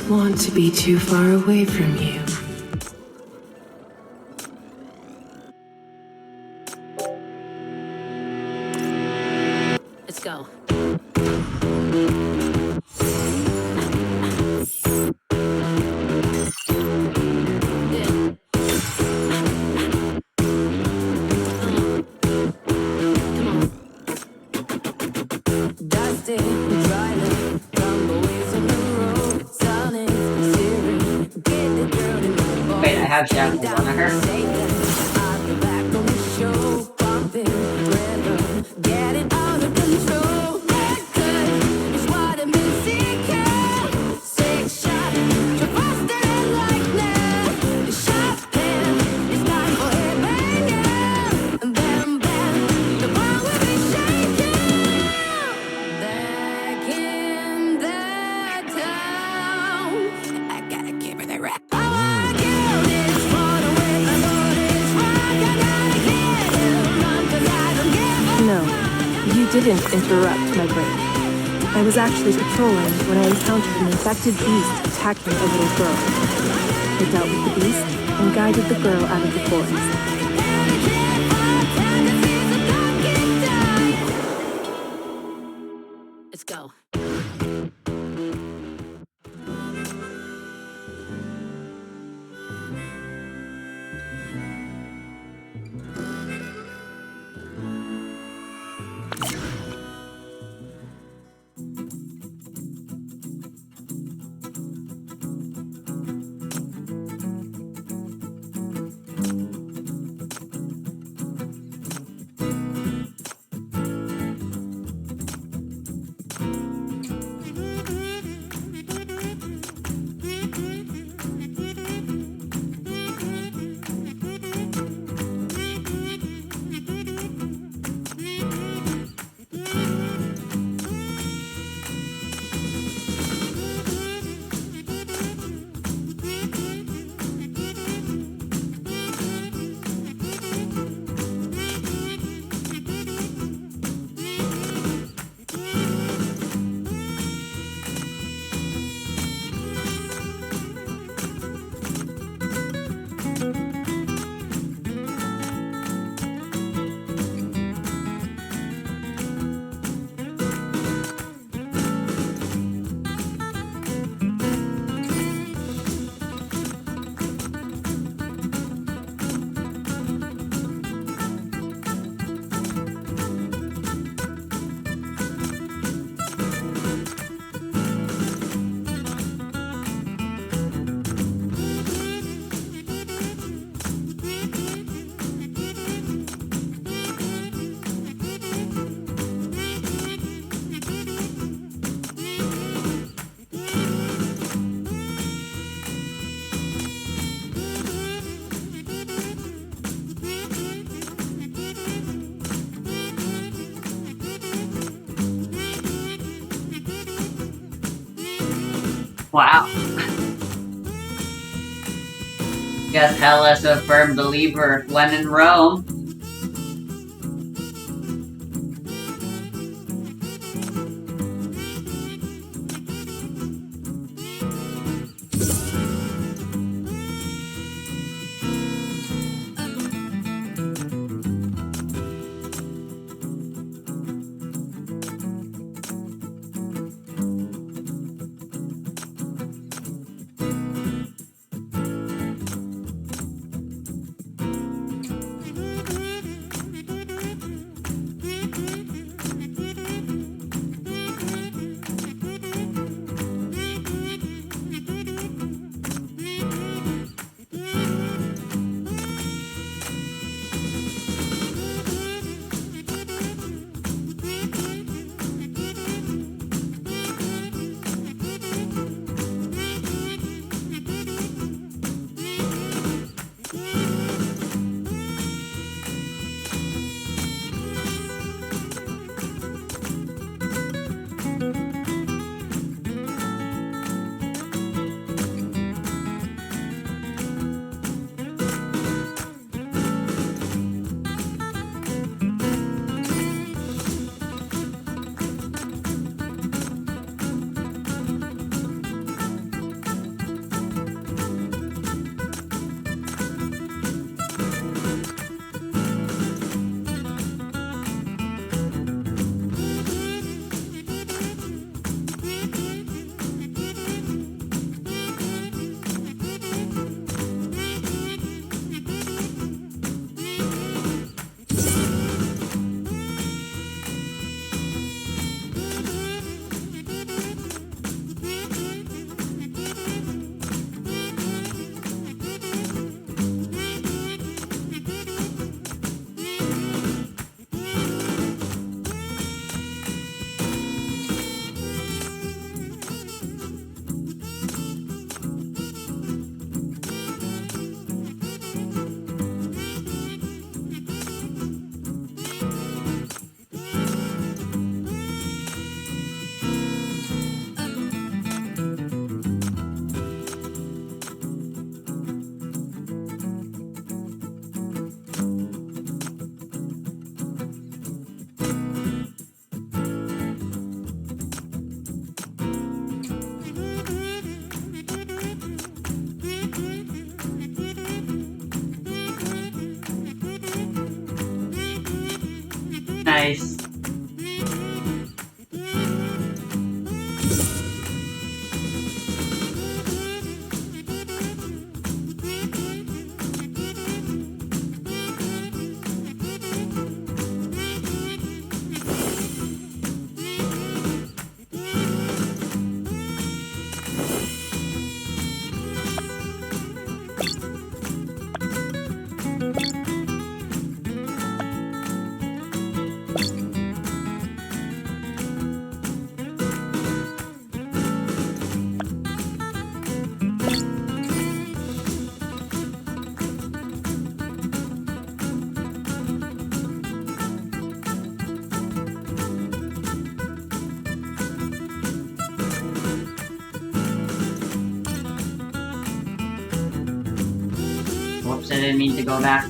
want to be too far away from you. Let's go. Wait, I have shackles on her. No, you didn't interrupt my break. I was actually patrolling when I encountered an infected beast attacking a little girl. I dealt with the beast and guided the girl out of the forest. Let's go. Wow. Guess Hellas a firm believer when in Rome. Oops, I didn't mean to go back.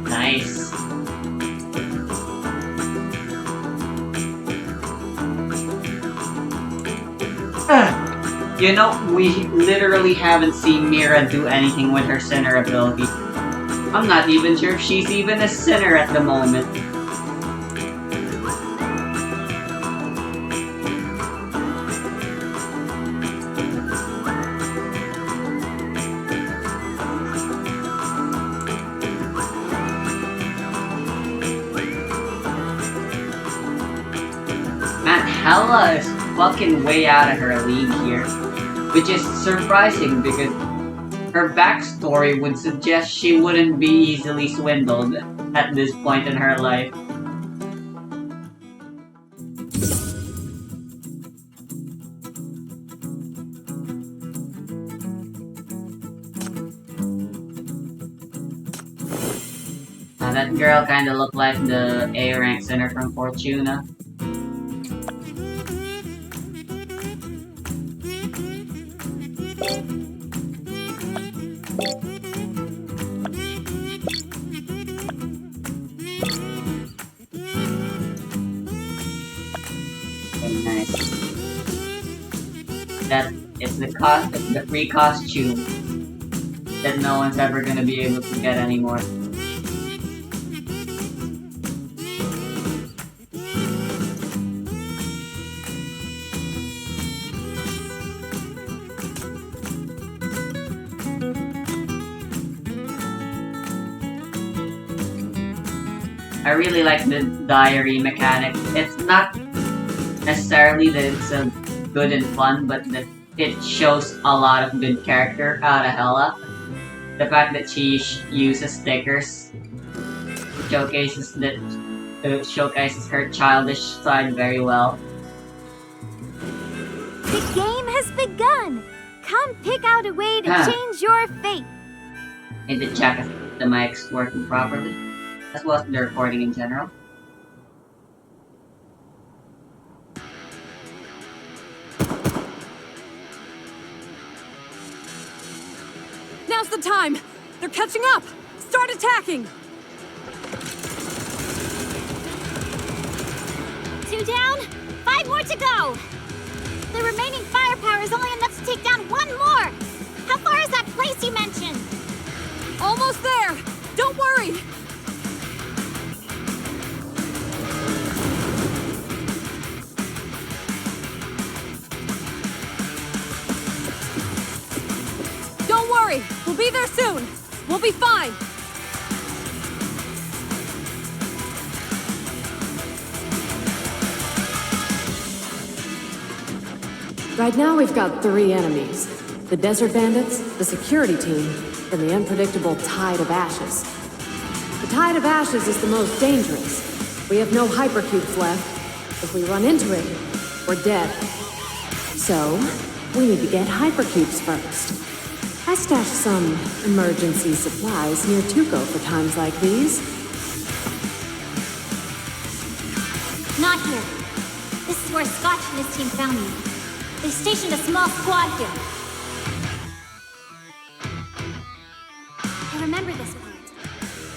Nice. You know, we literally haven't seen Mira do anything with her sinner ability. I'm not even sure if she's even a sinner at the moment. Man, Hella is fucking way out of her league here. Which is surprising because her backstory would suggest she wouldn't be easily swindled at this point in her life. That girl kinda looked like the A-rank center from Fortuna. Very nice. That is the free costume that no one's ever gonna be able to get anymore. I really like the diary mechanic. It's not necessarily that it's good and fun, but that it shows a lot of good character out of Hella. The fact that she uses stickers showcases her childish side very well. The game has begun! Come pick out a way to change your fate! Need to check if the mic's working properly, as well as the recording in general. Now's the time! They're catching up! Start attacking! 2 down, 5 more to go! The remaining firepower is only enough to take down 1 more! How far is that place you mentioned? Almost there! Don't worry! Don't worry! We'll be there soon! We'll be fine! Right now we've got 3 enemies. The Desert Bandits, the security team, and the unpredictable Tide of Ashes. The Tide of Ashes is the most dangerous. We have no hypercubes left. If we run into it, we're dead. So, we need to get hypercubes first. I stashed some emergency supplies near Tuco for times like these. Not here. This is where Scotch and his team found me. They stationed a small squad here. I remember this part.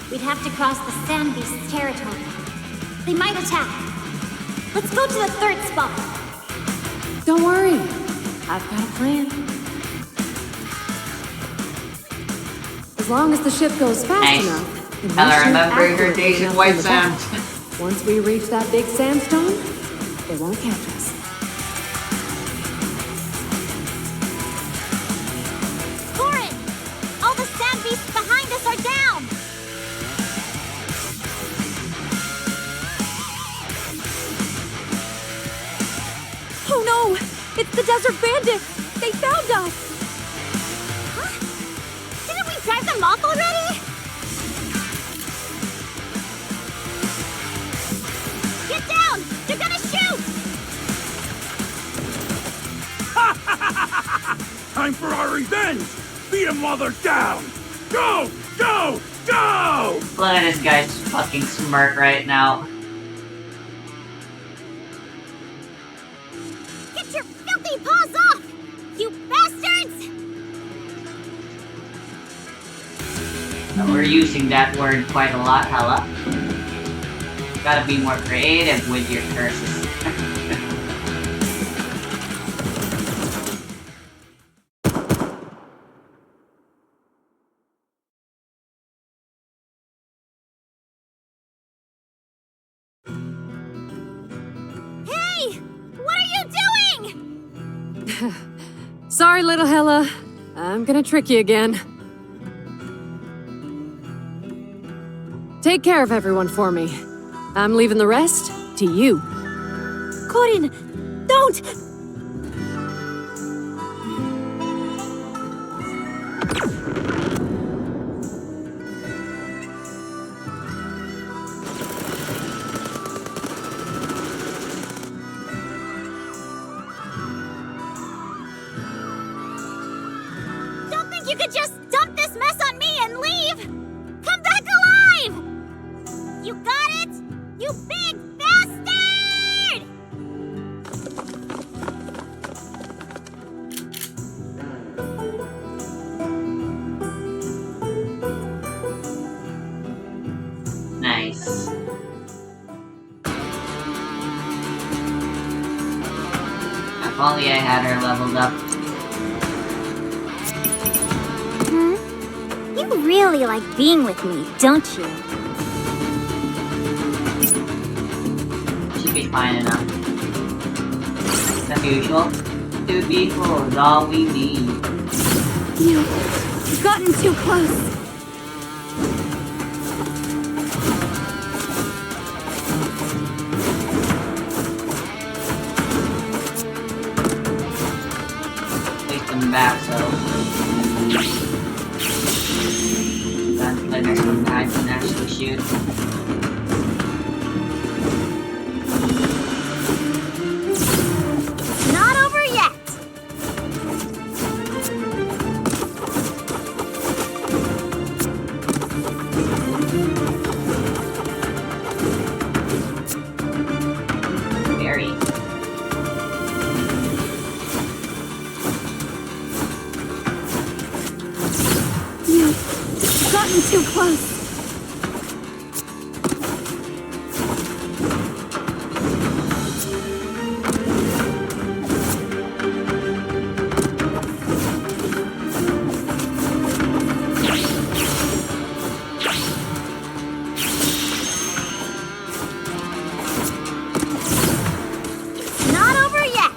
We'd have to cross the Sand Beast's territory. They might attack. Let's go to the 3rd spot. Don't worry. I've got a plan. As long as the ship goes fast Nice. enough. and we And I shoot remember her accurately days in enough White from the back, Sands. Once we reach that big sandstone, they won't catch us. Corin! All the Sand Beasts behind us are down! Oh no! It's the Desert Bandits! They found us! Huh? Didn't we drive them off already? Get down! They're gonna shoot! Time for our revenge! Beat 'em while they're down! Go! Go! Go! Look at this guy's fucking smirk right now. Get your filthy paws off! You bastards! We're using that word quite a lot, Hella. Gotta be more creative with your curses. Hey! What are you doing? Sorry, little Hella. I'm gonna trick you again. Take care of everyone for me. I'm leaving the rest to you. Corin, don't! Only I had her leveled up. You really like being with me, don't you? Should be fine enough. As usual, 2 people is all we need. You've gotten too close. Place them back so gunslinger sometimes can actually shoot. Not over yet! Very. You've gotten too close. Not over yet!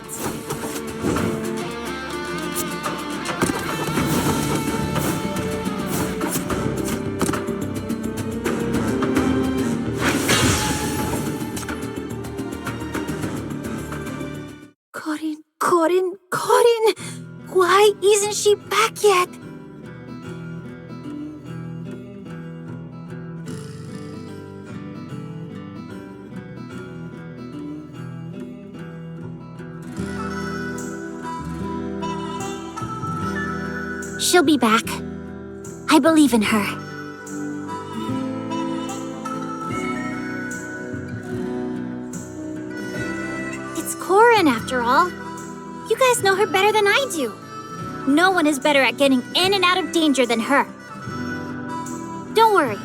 Corin! Why isn't she back yet? She'll be back. I believe in her. It's Corin, after all. You guys know her better than I do. No one is better at getting in and out of danger than her. Don't worry.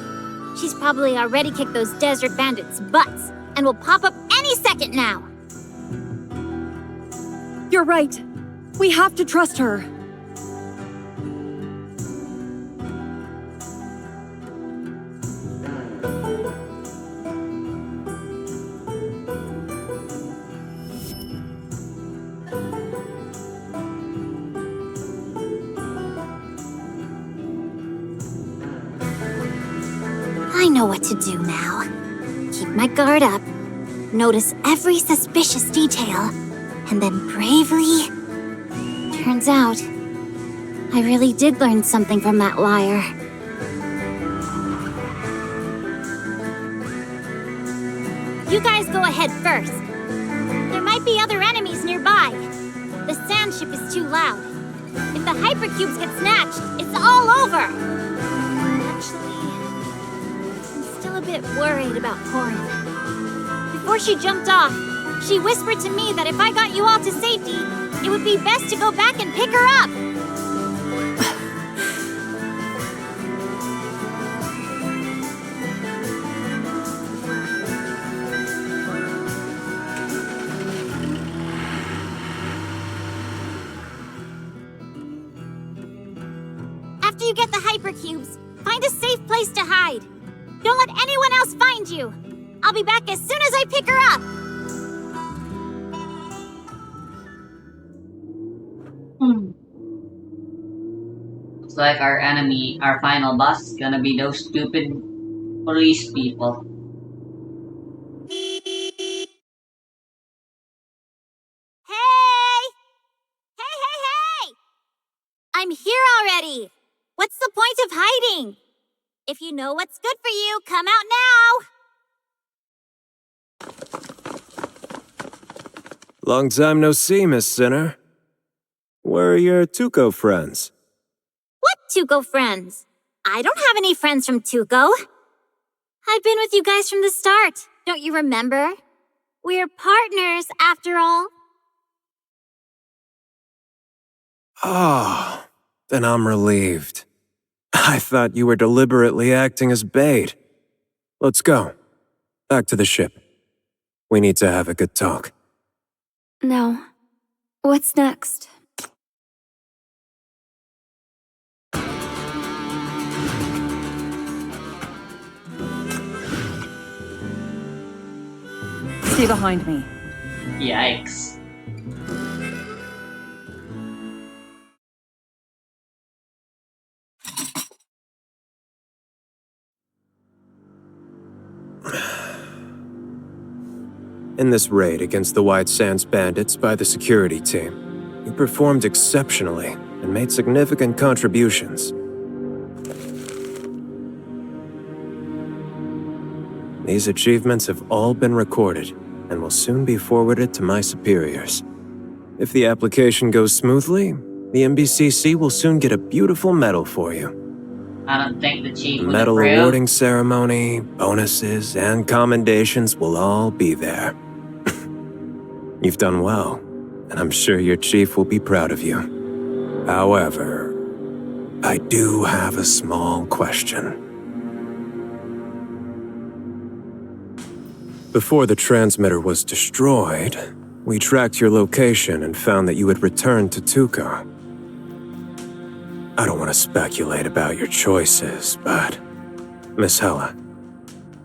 She's probably already kicked those desert bandits' butts and will pop up any second now. You're right. We have to trust her. I know what to do now. Keep my guard up, notice every suspicious detail, and then bravely... Turns out, I really did learn something from that liar. You guys go ahead first. There might be other enemies nearby. The sand ship is too loud. If the hypercubes get snatched, it's all over! A bit worried about Corin. Before she jumped off, she whispered to me that if I got you all to safety, it would be best to go back and pick her up. After you get the hypercubes, find a safe place to hide. Don't let anyone else find you! I'll be back as soon as I pick her up! Looks like our enemy, our final boss, is gonna be those stupid police people. Hey! Hey! I'm here already! What's the point of hiding? If you know what's good for you, come out now! Long time no see, Miss Sinner. Where are your Tuco friends? What Tuco friends? I don't have any friends from Tuco. I've been with you guys from the start. Don't you remember? We're partners, after all. Oh, then I'm relieved. I thought you were deliberately acting as bait. Let's go. Back to the ship. We need to have a good talk. No. What's next? Stay behind me. Yikes. In this raid against the White Sands Bandits by the security team, you performed exceptionally and made significant contributions. These achievements have all been recorded and will soon be forwarded to my superiors. If the application goes smoothly, the MBCC will soon get a beautiful medal for you. I don't think the chief The would medal approve. awarding ceremony, bonuses, and commendations will all be there. You've done well, and I'm sure your chief will be proud of you. However, I do have a small question. Before the transmitter was destroyed, we tracked your location and found that you had returned to Tuco. I don't want to speculate about your choices, but Miss Hella,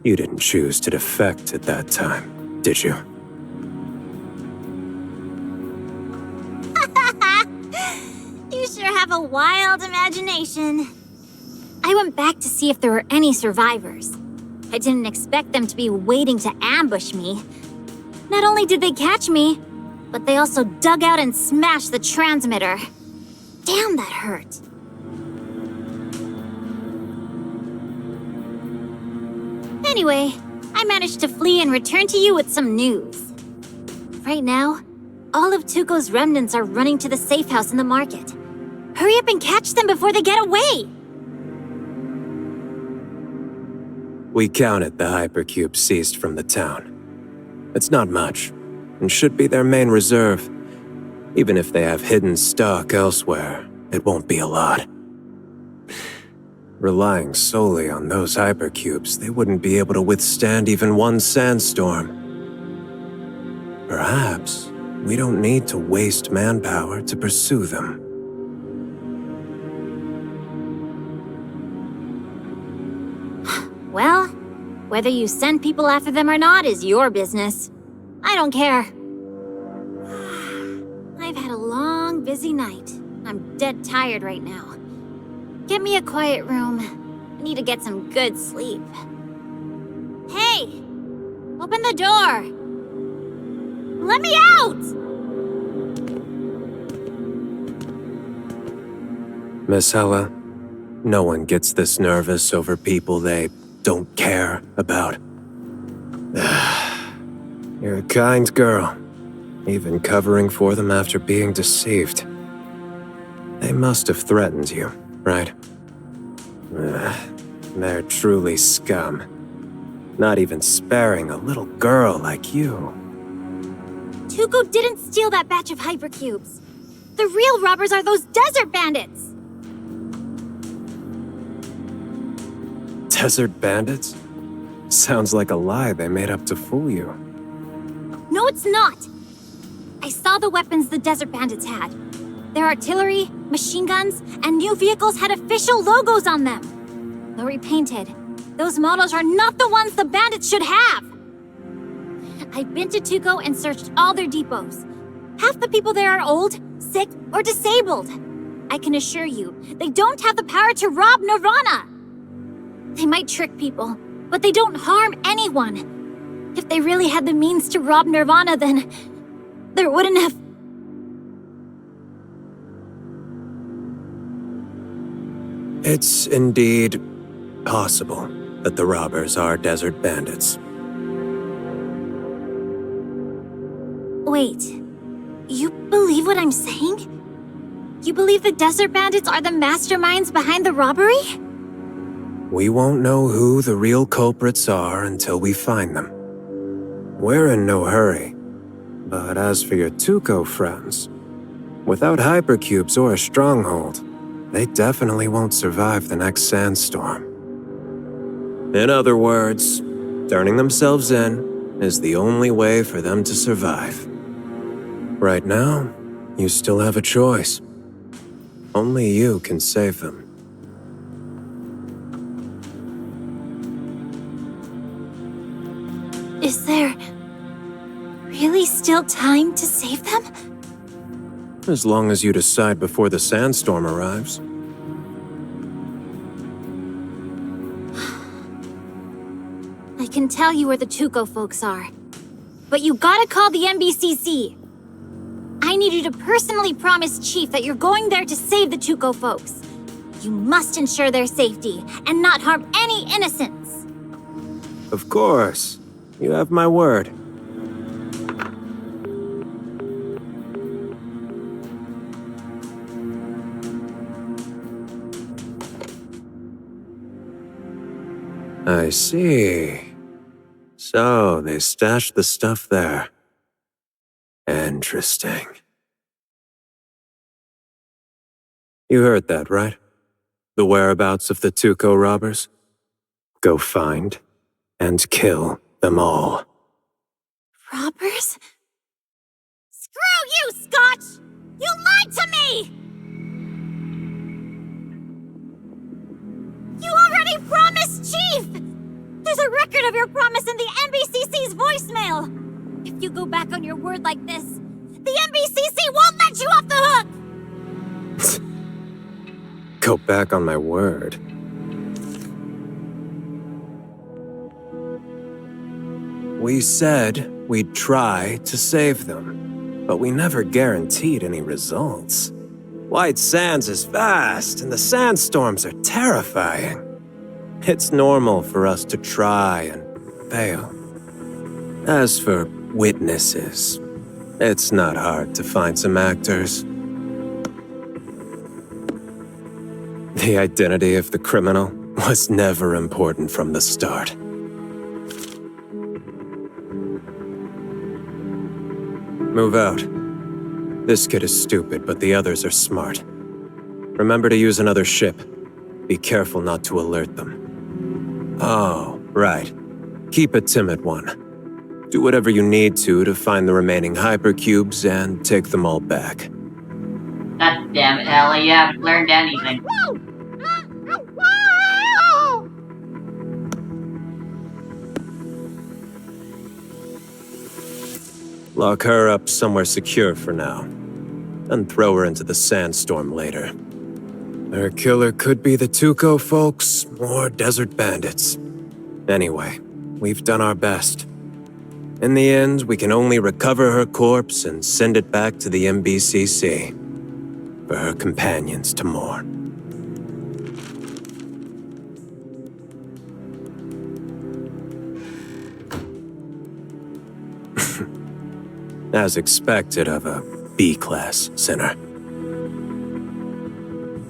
you didn't choose to defect at that time, did you? You sure have a wild imagination. I went back to see if there were any survivors. I didn't expect them to be waiting to ambush me. Not only did they catch me, but they also dug out and smashed the transmitter. Damn, that hurt. Anyway, I managed to flee and return to you with some news. Right now, all of Tuco's remnants are running to the safe house in the market. Hurry up and catch them before they get away! We counted the hypercubes seized from the town. It's not much, and should be their main reserve. Even if they have hidden stock elsewhere, it won't be a lot. Relying solely on those hypercubes, they wouldn't be able to withstand even one sandstorm. Perhaps we don't need to waste manpower to pursue them. Well, whether you send people after them or not is your business. I don't care. I've had a long, busy night. I'm dead tired right now. Get me a quiet room. I need to get some good sleep. Hey! Open the door! Let me out! Miss Hella, no one gets this nervous over people they don't care about. You're a kind girl, even covering for them after being deceived. They must have threatened you, right? They're truly scum. Not even sparing a little girl like you. Tuco didn't steal that batch of hypercubes. The real robbers are those desert bandits! Desert bandits? Sounds like a lie they made up to fool you. No, it's not! I saw the weapons the desert bandits had. Their artillery, machine guns, and new vehicles had official logos on them. Though repainted, those models are not the ones the bandits should have! I've been to Tuco and searched all their depots. Half the people there are old, sick, or disabled. I can assure you, they don't have the power to rob Nirvana! They might trick people, but they don't harm anyone. If they really had the means to rob Nirvana, then there wouldn't have... It's indeed possible that the robbers are desert bandits. Wait, you believe what I'm saying? You believe the desert bandits are the masterminds behind the robbery? We won't know who the real culprits are until we find them. We're in no hurry. But as for your Tuco friends, without hypercubes or a stronghold, they definitely won't survive the next sandstorm. In other words, turning themselves in is the only way for them to survive. Right now, you still have a choice. Only you can save them. Is there really still time to save them? As long as you decide before the sandstorm arrives. I can tell you where the Tuco folks are. But you gotta call the NBCC. I need you to personally promise Chief that you're going there to save the Tuco folks. You must ensure their safety and not harm any innocents. Of course. You have my word. I see. So, they stashed the stuff there. Interesting. You heard that, right? The whereabouts of the Tuco robbers? Go find and kill them all. Robbers? Screw you, Scotch! You lied to me! You already promised, Chief! There's a record of your promise in the NBCC's voicemail! If you go back on your word like this, the NBCC won't let you off the hook! Go back on my word. We said we'd try to save them, but we never guaranteed any results. White Sands is vast, and the sandstorms are terrifying. It's normal for us to try and fail. As for witnesses, it's not hard to find some actors. The identity of the criminal was never important from the start. Move out. This kid is stupid, but the others are smart. Remember to use another ship. Be careful not to alert them. Oh, right. Keep a timid one. Do whatever you need to find the remaining hypercubes and take them all back. God damn it, Ellie, you haven't learned anything. Lock her up somewhere secure for now, and throw her into the sandstorm later. Her killer could be the Tuco folks or desert bandits. Anyway, we've done our best. In the end, we can only recover her corpse and send it back to the NBCC for her companions to mourn. As expected of a B-class sinner.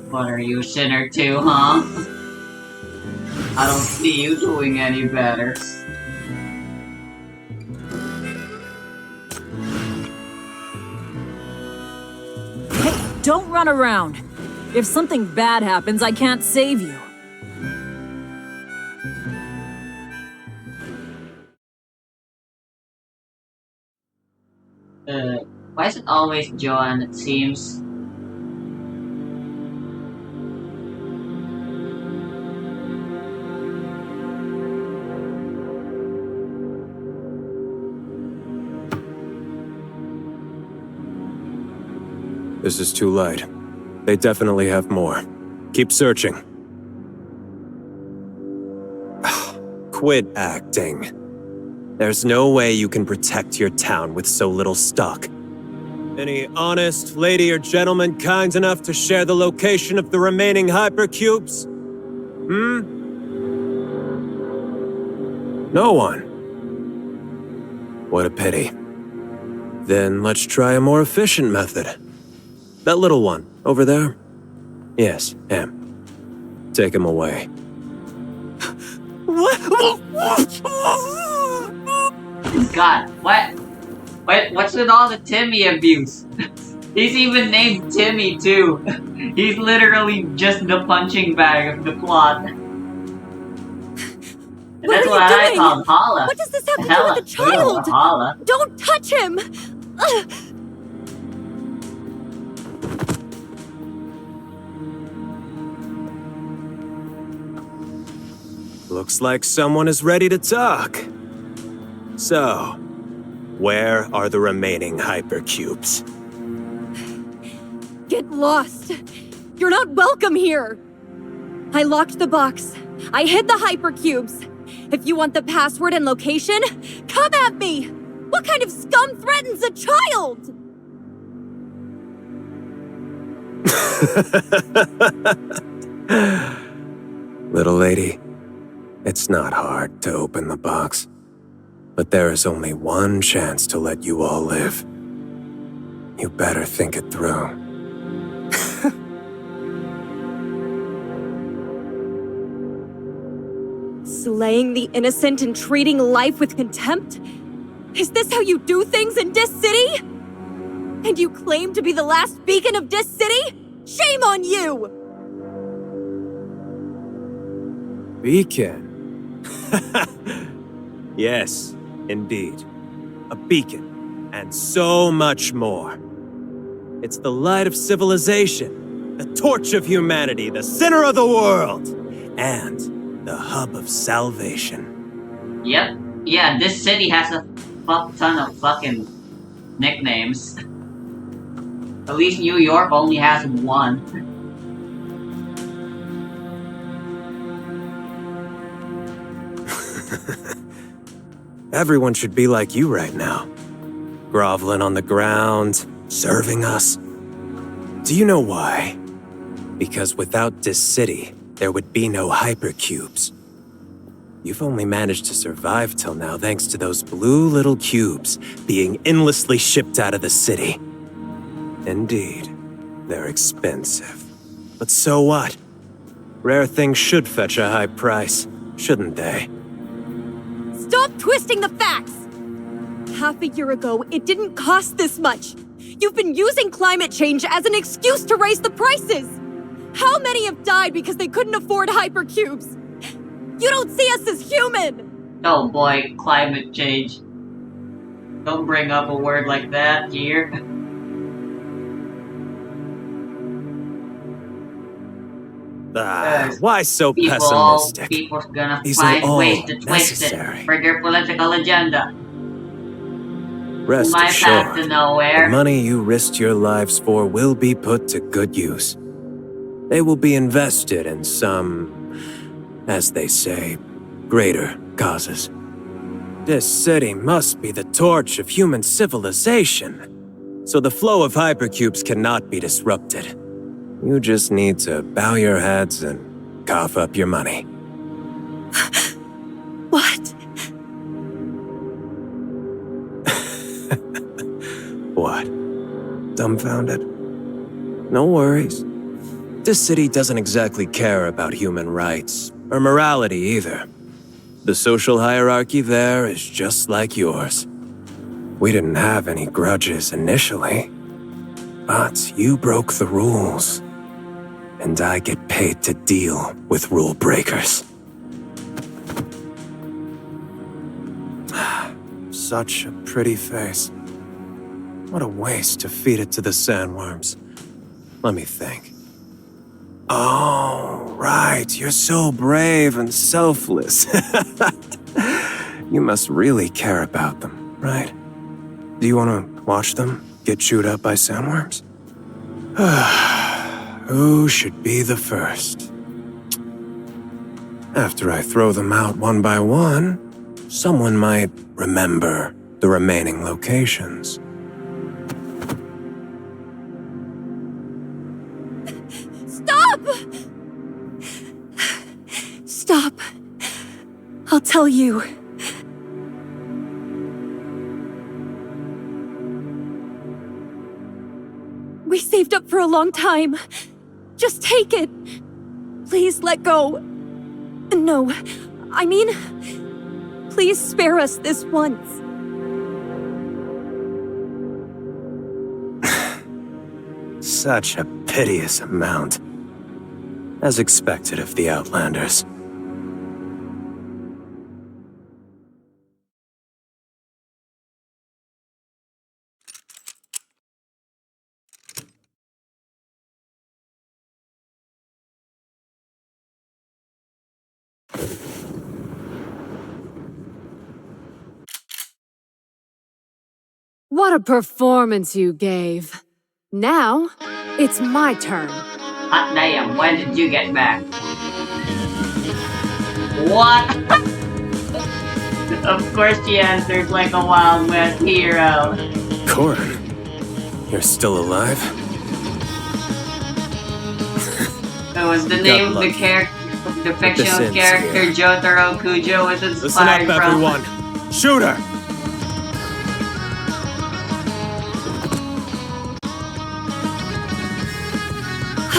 What are you, sinner too, huh? I don't see you doing any better. Hey, don't run around. If something bad happens, I can't save you. Why is it always Joanne, it seems? This is too light. They definitely have more. Keep searching. Quit acting. There's no way you can protect your town with so little stock. Any honest lady or gentleman kind enough to share the location of the remaining hypercubes? No one. What a pity. Then let's try a more efficient method. That little one, over there? Yes, him. Take him away. God, what? What's with all the Timmy abuse? He's even named Timmy too. He's literally just the punching bag of the plot. What That's are what you I doing? call Hala. What does this have to do Hella, with the child? Hala. Don't touch him! Ugh. Looks like someone is ready to talk. So, where are the remaining hypercubes? Get lost! You're not welcome here! I locked the box. I hid the hypercubes. If you want the password and location, come at me! What kind of scum threatens a child? Little lady, it's not hard to open the box. But there is only one chance to let you all live. You better think it through. Slaying the innocent and treating life with contempt? Is this how you do things in Dis City? And you claim to be the last beacon of Dis City? Shame on you! Beacon? Yes, indeed. A beacon, and so much more. It's the light of civilization, the torch of humanity, the center of the world, and the hub of salvation. Yep. Yeah, this city has a fuck ton of fucking nicknames. At least New York only has one. Everyone should be like you right now. Groveling on the ground, serving us. Do you know why? Because without this city, there would be no hypercubes. You've only managed to survive till now thanks to those blue little cubes being endlessly shipped out of the city. Indeed, they're expensive. But so what? Rare things should fetch a high price, shouldn't they? Stop twisting the facts! Half a year ago, it didn't cost this much. You've been using climate change as an excuse to raise the prices! How many have died because they couldn't afford hypercubes? You don't see us as human! Oh boy, climate change. Don't bring up a word like that here. Why so pessimistic? People's gonna These find are all ways to twist necessary. it for their political agenda. Rest My path to assured, the nowhere. money you risked your lives for will be put to good use. They will be invested in some, as they say, greater causes. This city must be the torch of human civilization, so the flow of hypercubes cannot be disrupted. You just need to bow your heads and cough up your money. What? What? Dumbfounded? No worries. This city doesn't exactly care about human rights, or morality either. The social hierarchy there is just like yours. We didn't have any grudges initially, but you broke the rules. And I get paid to deal with rule breakers. Such a pretty face. What a waste to feed it to the sandworms. Let me think. Oh, right, you're so brave and selfless. You must really care about them, right? Do you want to watch them get chewed up by sandworms? Who should be the first? After I throw them out one by one, someone might remember the remaining locations. Stop! Stop. I'll tell you. We saved up for a long time. Just take it. Please let go. No, I mean, please spare us this once. Such a piteous amount. As expected of the Outlanders. What a performance you gave. Now, it's my turn. Hot damn, when did you get back? What? Of course she answered like a Wild West hero. Korin, you're still alive? It was the name of the lucky. character, the fictional ends character here. Jotaro Kujo was Listen up, inspired from. everyone. Shoot her!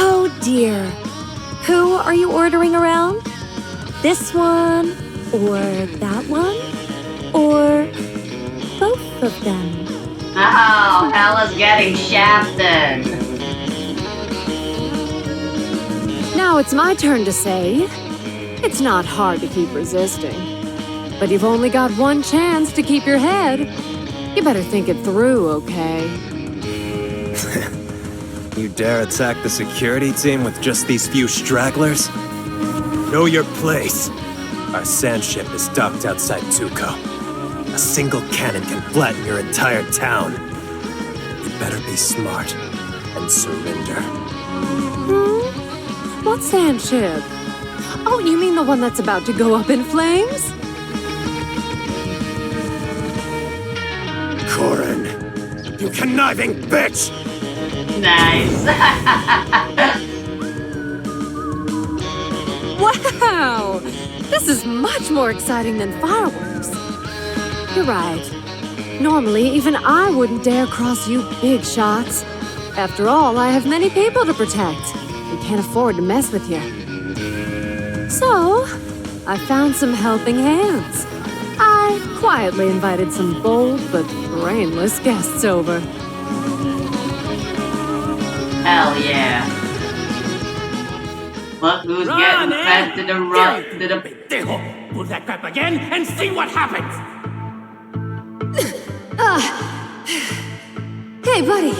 Oh dear. Who are you ordering around? This one? Or that one? Or both of them? Oh, Hella's getting shafted. Now it's my turn to say, it's not hard to keep resisting. But you've only got one chance to keep your head. You better think it through, okay? You dare attack the security team with just these few stragglers? Know your place. Our sand ship is docked outside Tuco. A single cannon can flatten your entire town. You better be smart and surrender. What sand ship? Oh, you mean the one that's about to go up in flames? Korin, you conniving bitch! Nice. Wow! This is much more exciting than fireworks. You're right. Normally, even I wouldn't dare cross you big shots. After all, I have many people to protect. We can't afford to mess with you. So, I found some helping hands. I quietly invited some bold but brainless guests over. Hell yeah. Look who's getting fed to the rock, to the... Pendejo! Pull that crap again and see what happens! Hey, buddy.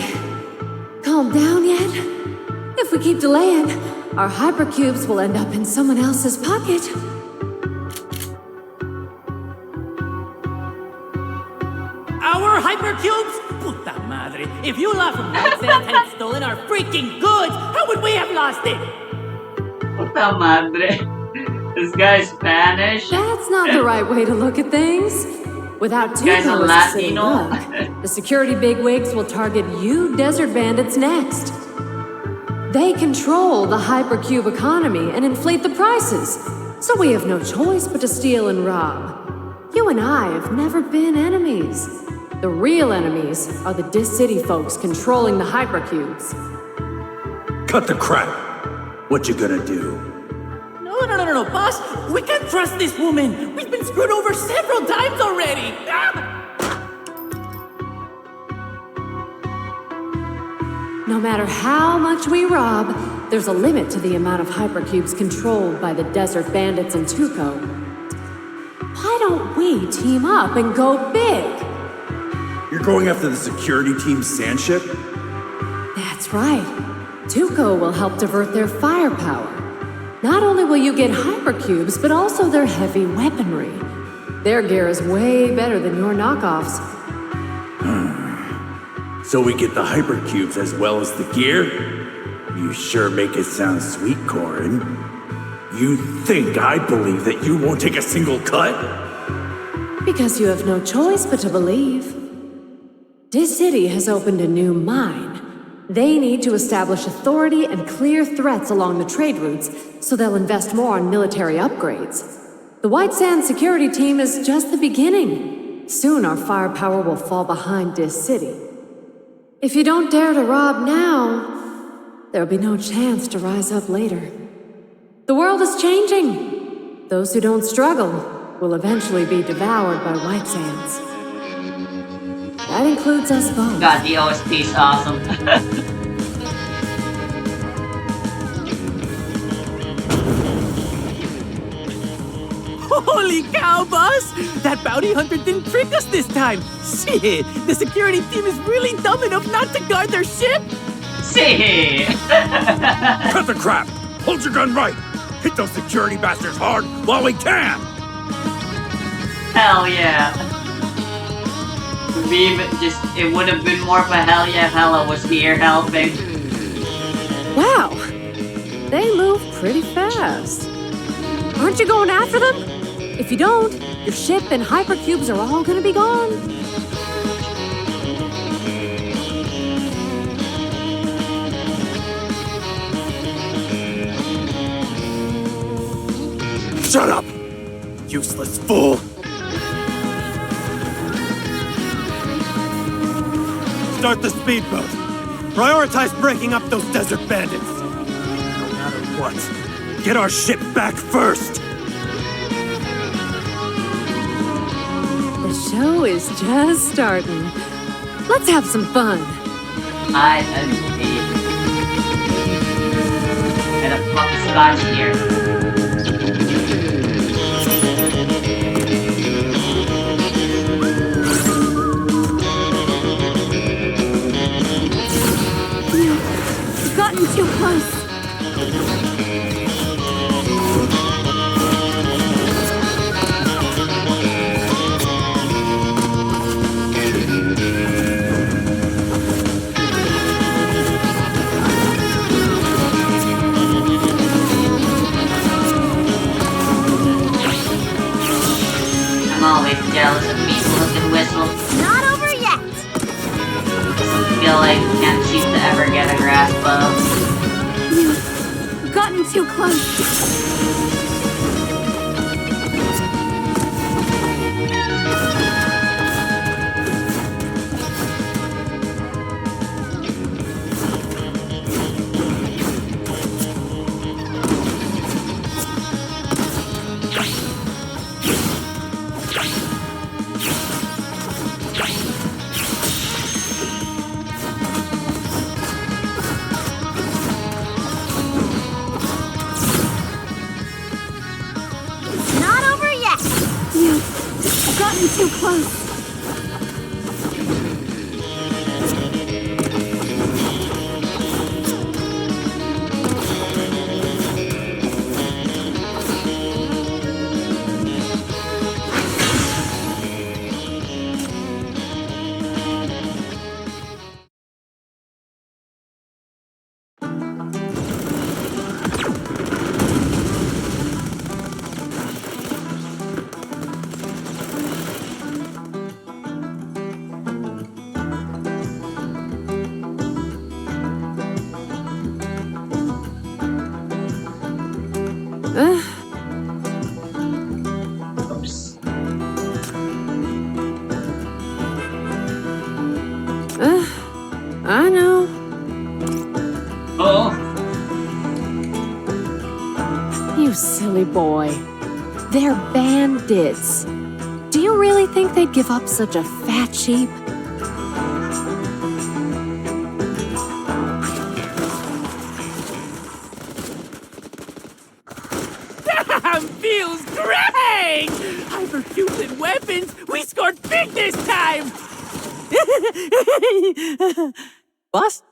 Calm down yet? If we keep delaying, our hypercubes will end up in someone else's pocket. Our hypercubes? Puta madre! If you lot from White Sands had stolen our freaking goods, how would we have lost it? Puta madre. This guy's Spanish. That's not the right way to look at things. Without Guy's a Tuco as a city Latino. look, the security bigwigs will target you desert bandits next. They control the hypercube economy and inflate the prices, so we have no choice but to steal and rob. You and I have never been enemies. The real enemies are the Dis City folks controlling the hypercubes. Cut the crap! What you gonna do? No, boss! We can't trust this woman! We've been screwed over several times already! No matter how much we rob, there's a limit to the amount of hypercubes controlled by the desert bandits in Tuco. Why don't we team up and go big? You're going after the security team's sand ship? That's right. Tuco will help divert their firepower. Not only will you get hypercubes, but also their heavy weaponry. Their gear is way better than your knockoffs. So we get the hypercubes as well as the gear? You sure make it sound sweet, Korin. You think I believe that you won't take a single cut? Because you have no choice but to believe. Dis City has opened a new mine. They need to establish authority and clear threats along the trade routes, so they'll invest more on military upgrades. The White Sands security team is just the beginning. Soon our firepower will fall behind Dis City. If you don't dare to rob now, there'll be no chance to rise up later. The world is changing. Those who don't struggle will eventually be devoured by White Sands. That includes us both. God, the OST's awesome. Holy cow, boss! That bounty hunter didn't trick us this time! Shit! The security team is really dumb enough not to guard their ship? See. Cut the crap! Hold your gun right! Hit those security bastards hard while we can! Hell yeah. It would have been more of a hell yeah if Hella was here helping. Wow, they move pretty fast. Aren't you going after them? If you don't, your ship and hypercubes are all gonna be gone. Shut up! Useless fool! Start the speedboat. Prioritize breaking up those desert bandits. No matter what, get our ship back first! The show is just starting. Let's have some fun. I agree. And a pop scotch here. You've gotten too close. I'm always jealous of people who can whistle. Not over yet! I feel like can't seem to ever get a grasp of. You've gotten too close. Not over yet! You've gotten too close. Oops. I know. Oh, You silly boy. They're bandits. Do you really think they'd give up such a fat sheep? Damn, feels great! Hypercubes and weapons, we scored big this time! Boss?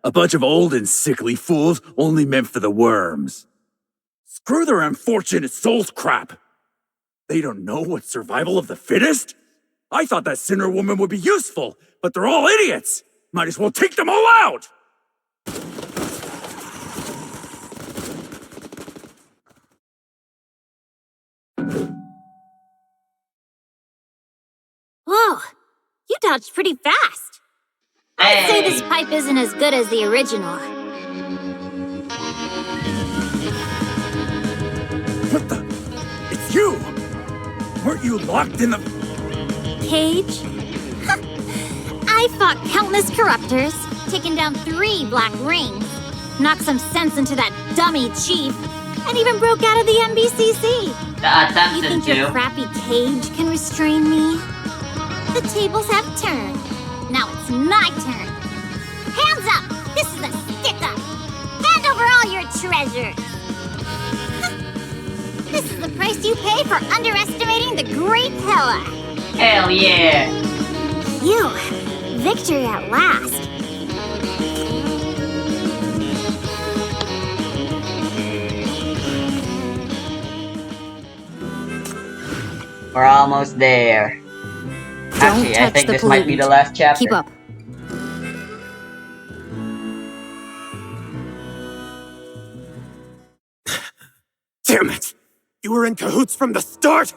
A bunch of old and sickly fools only meant for the worms. Screw their unfortunate souls crap. They don't know what survival of the fittest? I thought that sinner woman would be useful, but they're all idiots. Might as well take them all out. Whoa! You dodged pretty fast! I'd say hey. this pipe isn't as good as the original. What the? It's you! Weren't you locked in the... Cage? I fought countless corruptors, taken down 3 black rings, knocked some sense into that dummy chief, and even broke out of the MBCC. You think your crappy cage can restrain me? The tables have turned. Now it's my turn. Hands up! This is a stick-up! Hand over all your treasures! This is the price you pay for underestimating the great Hella! Hell yeah! Phew! Victory at last! We're almost there. Actually, I touch think the this might be the pollutant. last chapter. Keep up. Damn it! You were in cahoots from the start?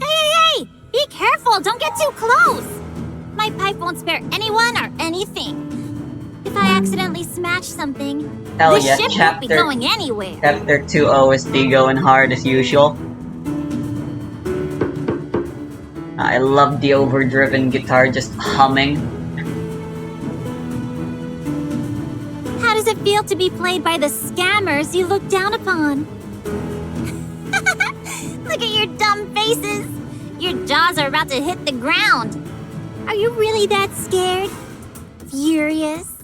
Hey! Be careful! Don't get too close! My pipe won't spare anyone or anything. If I accidentally smash something, Hell this yeah, ship won't be chapter- going anywhere. Chapter 2 OST going hard as usual. I love the overdriven guitar just humming. How does it feel to be played by the scammers you look down upon? Look at your dumb faces! Your jaws are about to hit the ground. Are you really that scared? Furious?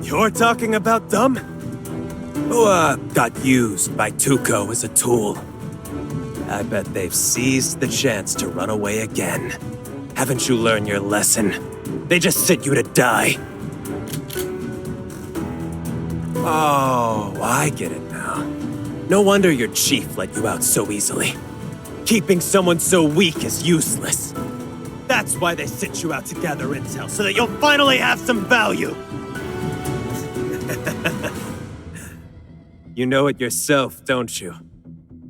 You're talking about dumb? Who, got used by Tuco as a tool. I bet they've seized the chance to run away again. Haven't you learned your lesson? They just sent you to die. Oh, I get it now. No wonder your chief let you out so easily. Keeping someone so weak is useless. That's why they sent you out to gather intel, so that you'll finally have some value. You know it yourself, don't you?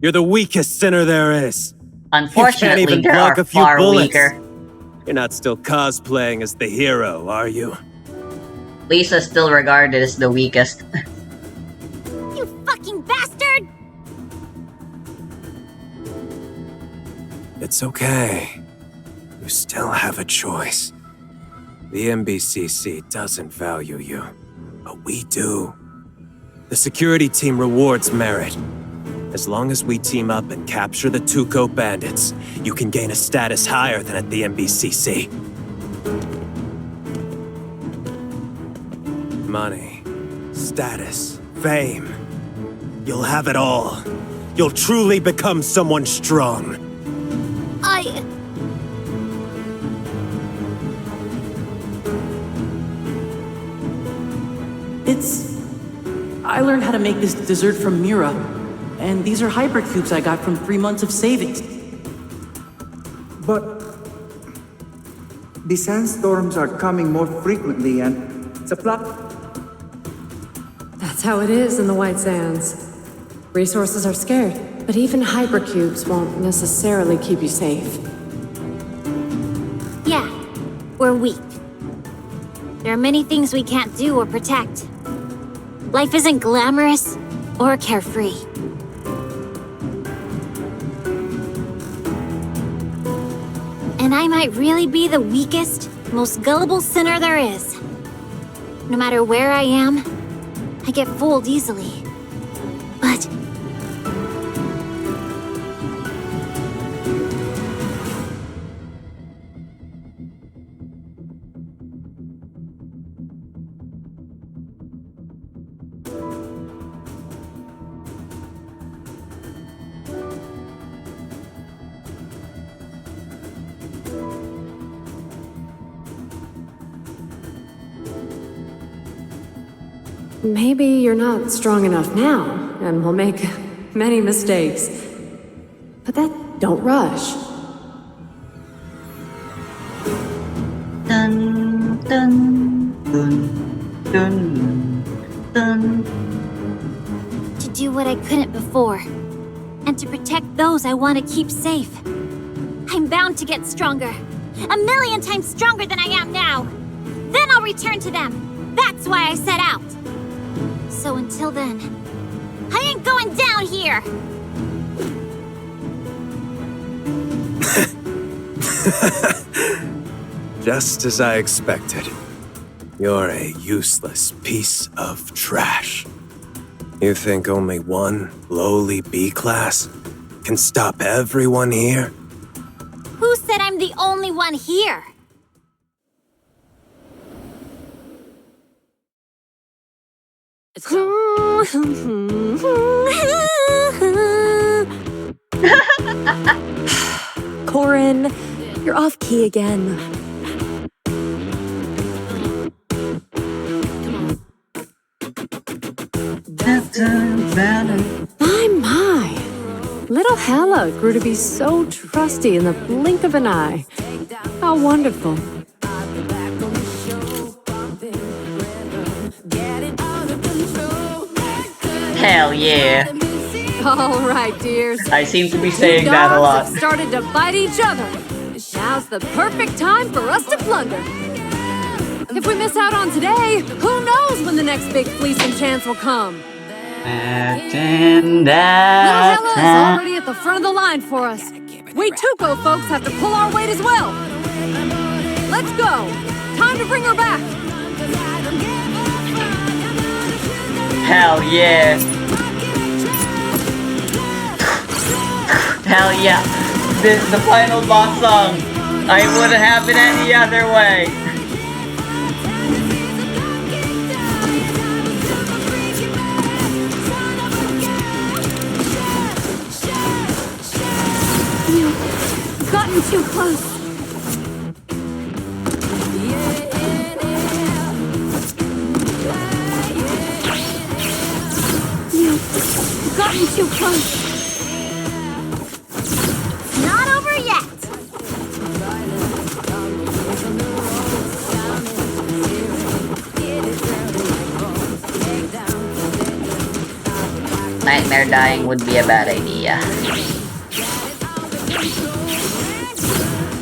You're the weakest sinner there is. Unfortunately, you can't even there block are a few far bullets. weaker. You're not still cosplaying as the hero, are you? Lisa's still regarded as the weakest. You fucking bastard! It's okay. You still have a choice. The MBCC doesn't value you, but we do. The security team rewards merit. As long as we team up and capture the Tuco bandits, you can gain a status higher than at the MBCC. Money, status, fame. You'll have it all. You'll truly become someone strong. I learned how to make this dessert from Mira, and these are hypercubes I got from 3 months of savings. But the sandstorms are coming more frequently and it's a plot. That's how it is in the White Sands. Resources are scarce, but even hypercubes won't necessarily keep you safe. Yeah, we're weak. There are many things we can't do or protect. Life isn't glamorous or carefree. And I might really be the weakest, most gullible sinner there is. No matter where I am, I get fooled easily. But Maybe you're not strong enough now, and will make many mistakes. But don't rush. Dun, dun, dun, dun, dun. to do what I couldn't before, and to protect those I want to keep safe. I'm bound to get stronger. 1,000,000 times stronger than I am now. Then I'll return to them. That's why I set out. So until then, I ain't going down here! Just as I expected. You're a useless piece of trash. You think only one lowly B-class can stop everyone here? Who said I'm the only one here? Let's go. Corin, you're off key again. My. Little Hella grew to be so trusty in the blink of an eye. How wonderful. Hell yeah. All right, dears. I seem to be You saying that a dogs lot. have started to bite each other. Now's the perfect time for us to plunder. If we miss out on today, who knows when the next big fleecing chance will come? Little Hella is already at the front of the line for us. We Tuco folks have to pull our weight as well. Let's go. Time to bring her back. Hell yeah. Hell yeah. This is the final boss song. I wouldn't have it any other way. You've gotten too close. You've gotten too close. Not over yet. Nightmare dying would be a bad idea.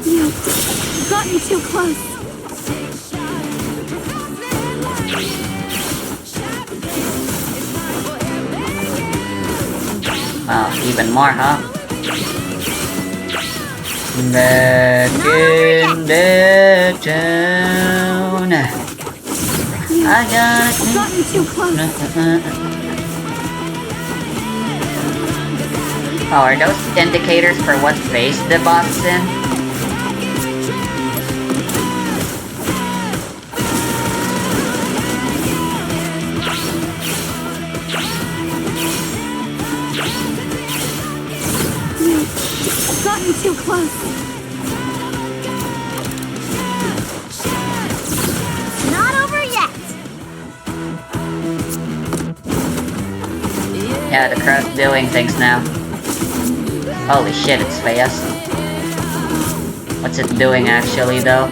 You've gotten too close. Oh, even more, huh? Back in the town. I You've gotten too close. Oh, are those indicators for what phase the boss is in? You've gotten too close. Not over yet. Yeah, the crowd's doing things now. Holy shit, it's fast. What's it doing actually, though?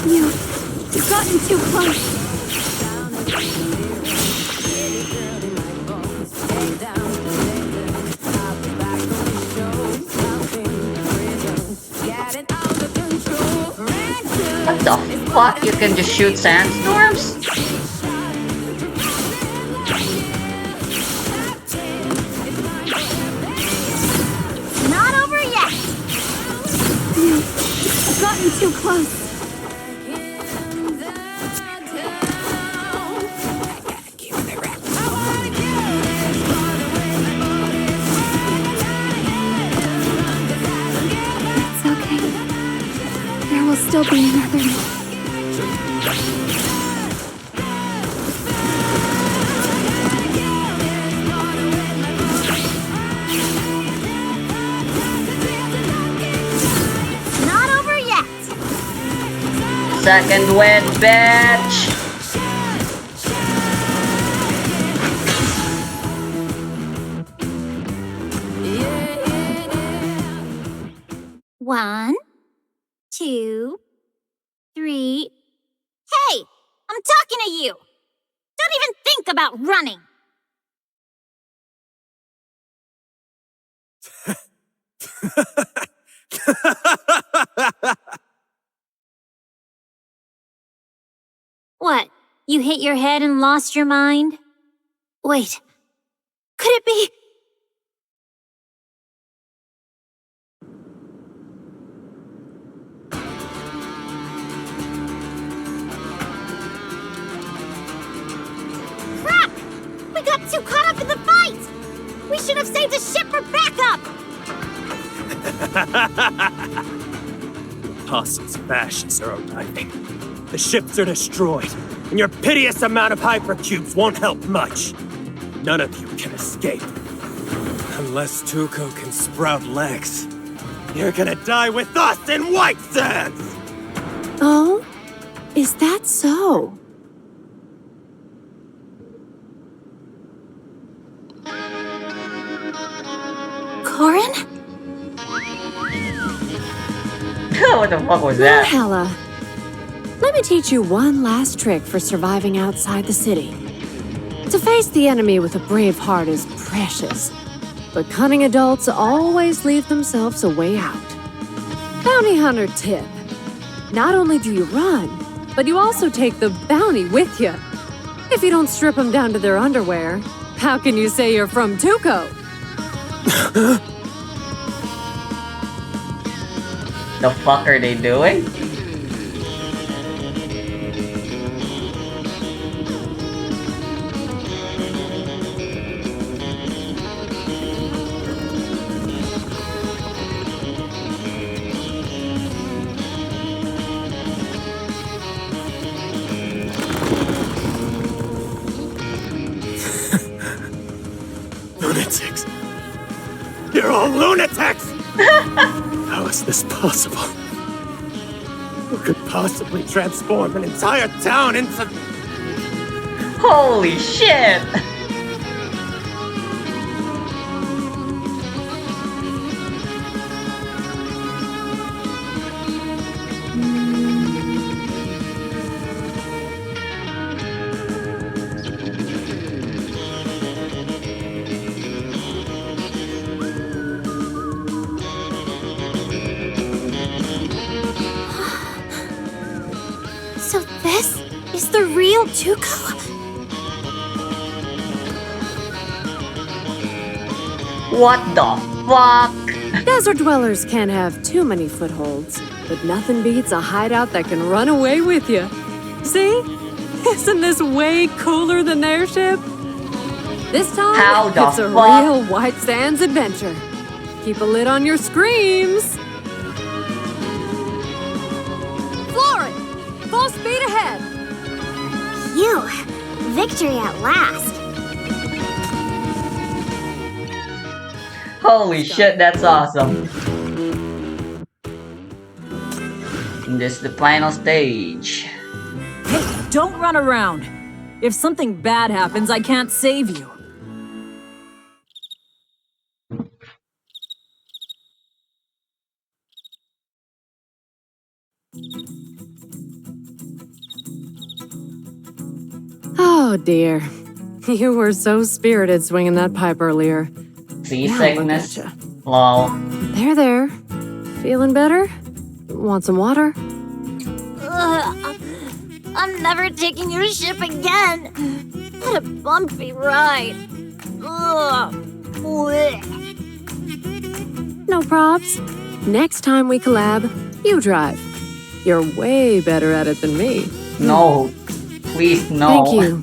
You've gotten too close. What the fuck? You can just shoot sandstorms? Not over yet. You've gotten too close. It's okay. There will still be another me. Not over yet. Second wind, bitch! One, two, three. Hey, I'm talking to you. Don't even think about running. What? You hit your head and lost your mind? Wait. Could it be? Crap! We got too caught up in the fight! We should have saved a ship for backup! Us as fascists are arriving. The ships are destroyed, and your piteous amount of hypercubes won't help much. None of you can escape. Unless Tuco can sprout legs. You're gonna die with us in White Sands! Oh? Is that so? Corin? What the fuck was Well, that? Hella, let me teach you one last trick for surviving outside the city. To face the enemy with a brave heart is precious, but cunning adults always leave themselves a way out. Bounty hunter tip. Not only do you run, but you also take the bounty with you. If you don't strip them down to their underwear, how can you say you're from Tuco? The fuck are they doing? Lunatics! You're all lunatics! How is this possible? Who could possibly transform an entire town into... Holy shit! So this is the real Tuco? What the fuck? Desert dwellers can't have too many footholds, but nothing beats a hideout that can run away with you. See? Isn't this way cooler than their ship? This time, How the it's a fuck? real White Sands adventure. Keep a lid on your screams. Florin, full speed ahead. Phew, victory at last. Holy shit, that's awesome. And this is the final stage. Hey, don't run around. If something bad happens, I can't save you. Oh dear. You were so spirited swinging that pipe earlier. Seasickness. Now look at ya. Lol. There. Feeling better? Want some water? Ugh, I'm never taking your ship again. What a bumpy ride. Ugh. Blech. No props. Next time we collab, you drive. You're way better at it than me. No. Please, no. Thank you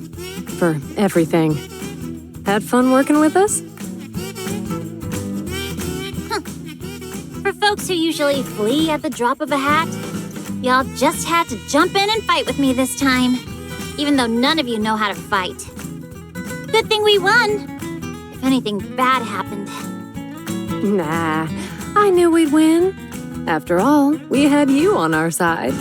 for everything. Had fun working with us? For folks who usually flee at the drop of a hat, y'all just had to jump in and fight with me this time, even though none of you know how to fight. Good thing we won. If anything bad happened. Nah, I knew we'd win. After all, we had you on our side.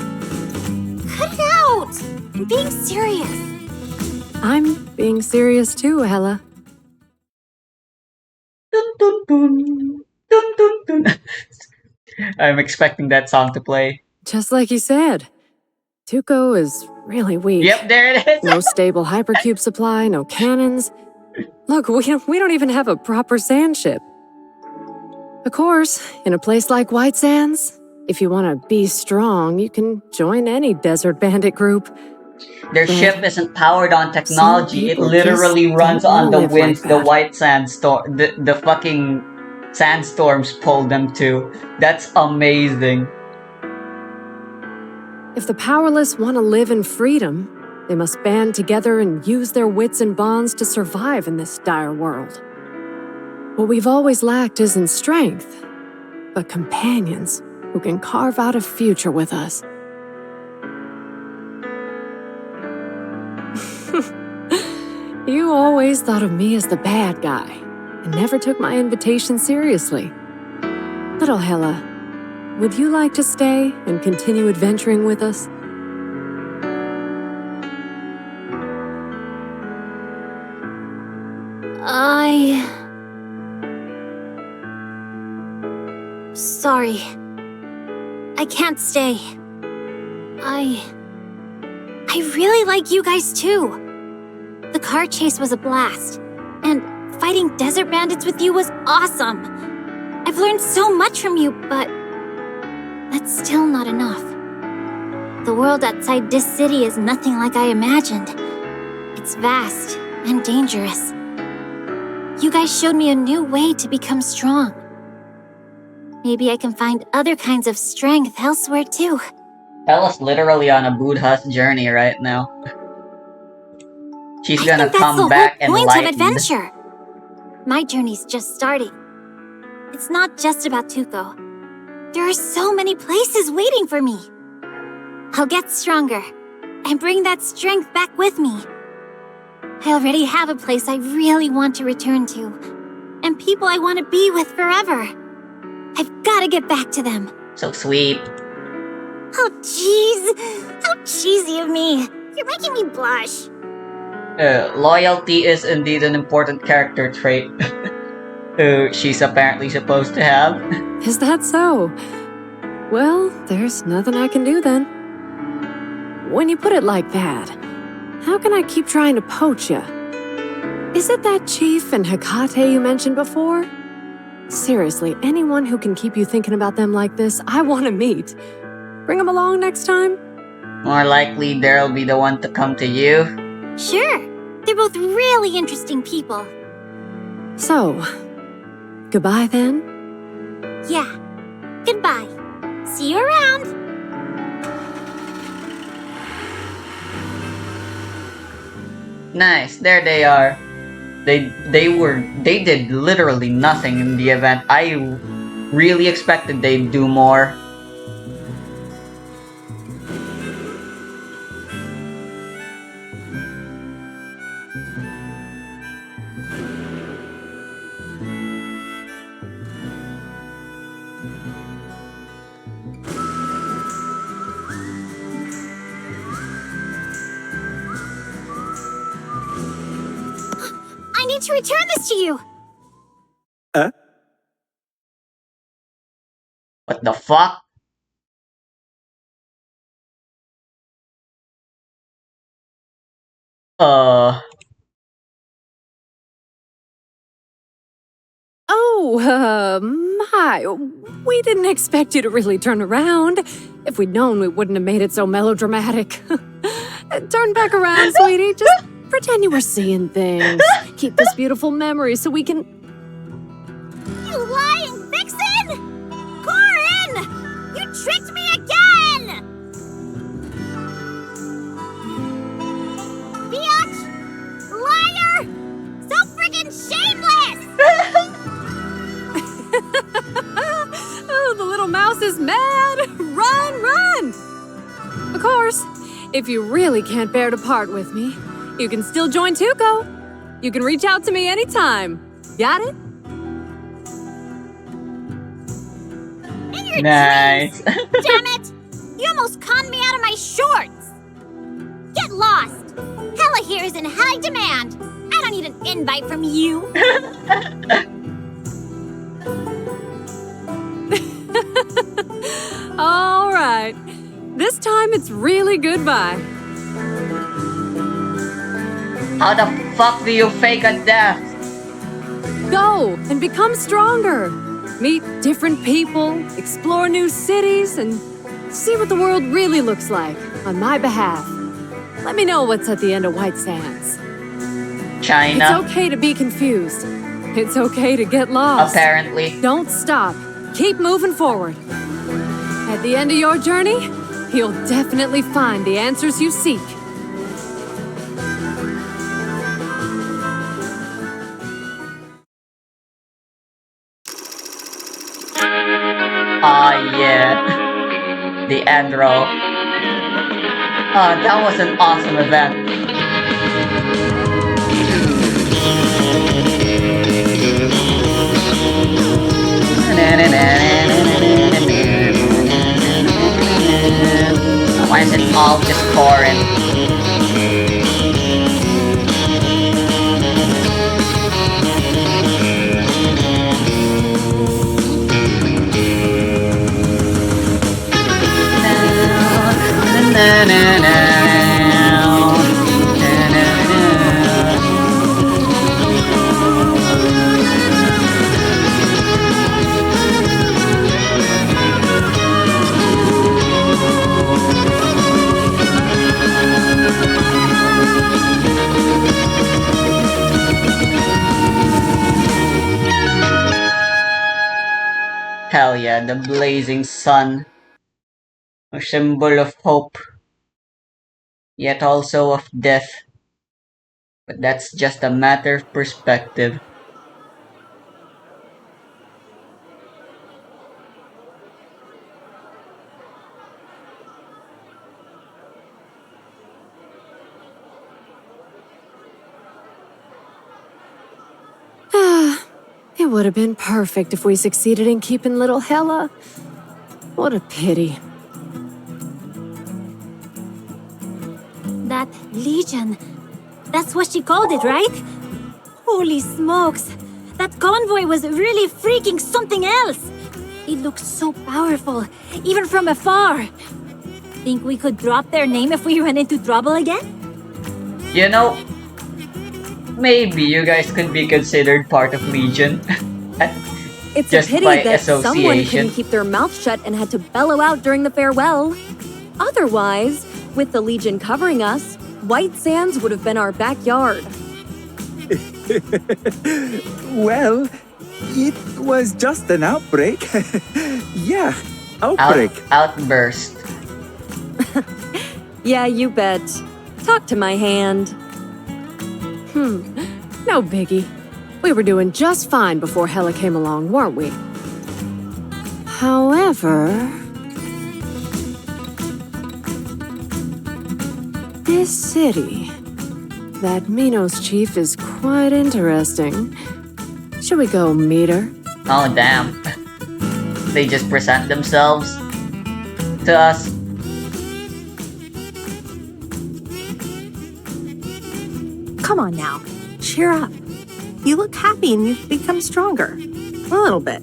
Cut it out! I'm being serious. I'm being serious too, Hella. Dun, dun, dun. Dun, dun, dun. I'm expecting that song to play. Just like you said, Tuco is really weak. Yep, there it is. No stable hypercube supply, no cannons. Look, we don't even have a proper sand ship. Of course, in a place like White Sands, if you want to be strong, you can join any desert bandit group. Their But ship isn't powered on technology. It people literally just runs don't on the live like winds the that. white sandstorm, the fucking sandstorms pull them to. That's amazing. If the powerless want to live in freedom, they must band together and use their wits and bonds to survive in this dire world. What we've always lacked isn't strength, but companions who can carve out a future with us. You always thought of me as the bad guy and never took my invitation seriously. Little Hella, would you like to stay and continue adventuring with us? Sorry. I can't stay. I really like you guys too. The car chase was a blast, and fighting desert bandits with you was awesome. I've learned so much from you, but that's still not enough. The world outside this city is nothing like I imagined. It's vast and dangerous. You guys showed me a new way to become strong. Maybe I can find other kinds of strength elsewhere too. Ella's literally on a Buddha's journey right now. She's gonna I think that's come the back whole point enlightened. of adventure. My journey's just starting. It's not just about Tuco. There are so many places waiting for me. I'll get stronger and bring that strength back with me. I already have a place I really want to return to, and people I want to be with forever. I've got to get back to them. So sweet. Oh, jeez. How cheesy of me. You're making me blush. Loyalty is indeed an important character trait. She's apparently supposed to have. Is that so? Well, there's nothing I can do then. When you put it like that, how can I keep trying to poach you? Is it that chief and Hecate you mentioned before? Seriously, anyone who can keep you thinking about them like this, I want to meet. Bring them along next time? More likely, Daryl'll be the one to come to you. Sure. They're both really interesting people. So, goodbye then? Yeah. Goodbye. See you around. Nice, there they are. They did literally nothing in the event. I really expected they'd do more. I need to return this to you. What the fuck? Oh, my. We didn't expect you to really turn around. If we'd known, we wouldn't have made it so melodramatic. Turn back around, sweetie. Just pretend you were seeing things. Keep this beautiful memory so we can... You lying vixen! Corin! You tricked me again! Biatch! Liar! So friggin' shameless! Oh, the little mouse is mad! Run, run! Of course, if you really can't bear to part with me, you can still join Tuco. You can reach out to me anytime. Got it? In your Nice. dreams! Damn it! You almost conned me out of my shorts! Get lost! Hella here is in high demand! I don't need an invite from you! All right. This time it's really goodbye. How the fuck do you fake a death? Go and become stronger. Meet different people, explore new cities, and see what the world really looks like on my behalf. Let me know what's at the end of White Sands. China. It's okay to be confused. It's okay to get lost. Apparently. Don't stop. Keep moving forward. At the end of your journey, you'll definitely find the answers you seek. Ah, yeah. The end roll. Ah, that was an awesome event. Why is it all just Corin? Na, na, na, na, na, na. Hell yeah, the blazing sun, a symbol of hope, yet also of death. But that's just a matter of perspective. It would have been perfect if we succeeded in keeping little Hella. What a pity. That Legion. That's what she called it, right? Holy smokes. That convoy was really freaking something else. It looked so powerful, even from afar. Think we could drop their name if we run into trouble again? You know, maybe you guys could be considered part of Legion. It's Just a pity by that someone association. couldn't keep their mouth shut and had to bellow out during the farewell. Otherwise, with the Legion covering us, White Sands would have been our backyard. Well, it was just an outbreak. Yeah, outbreak. Outburst. Yeah, you bet. Talk to my hand. No biggie. We were doing just fine before Hella came along, weren't we? However, this city, that Minos chief is quite interesting. Should we go meet her? Oh damn. They just present themselves to us. Come on now, cheer up. You look happy and you've become stronger. A little bit.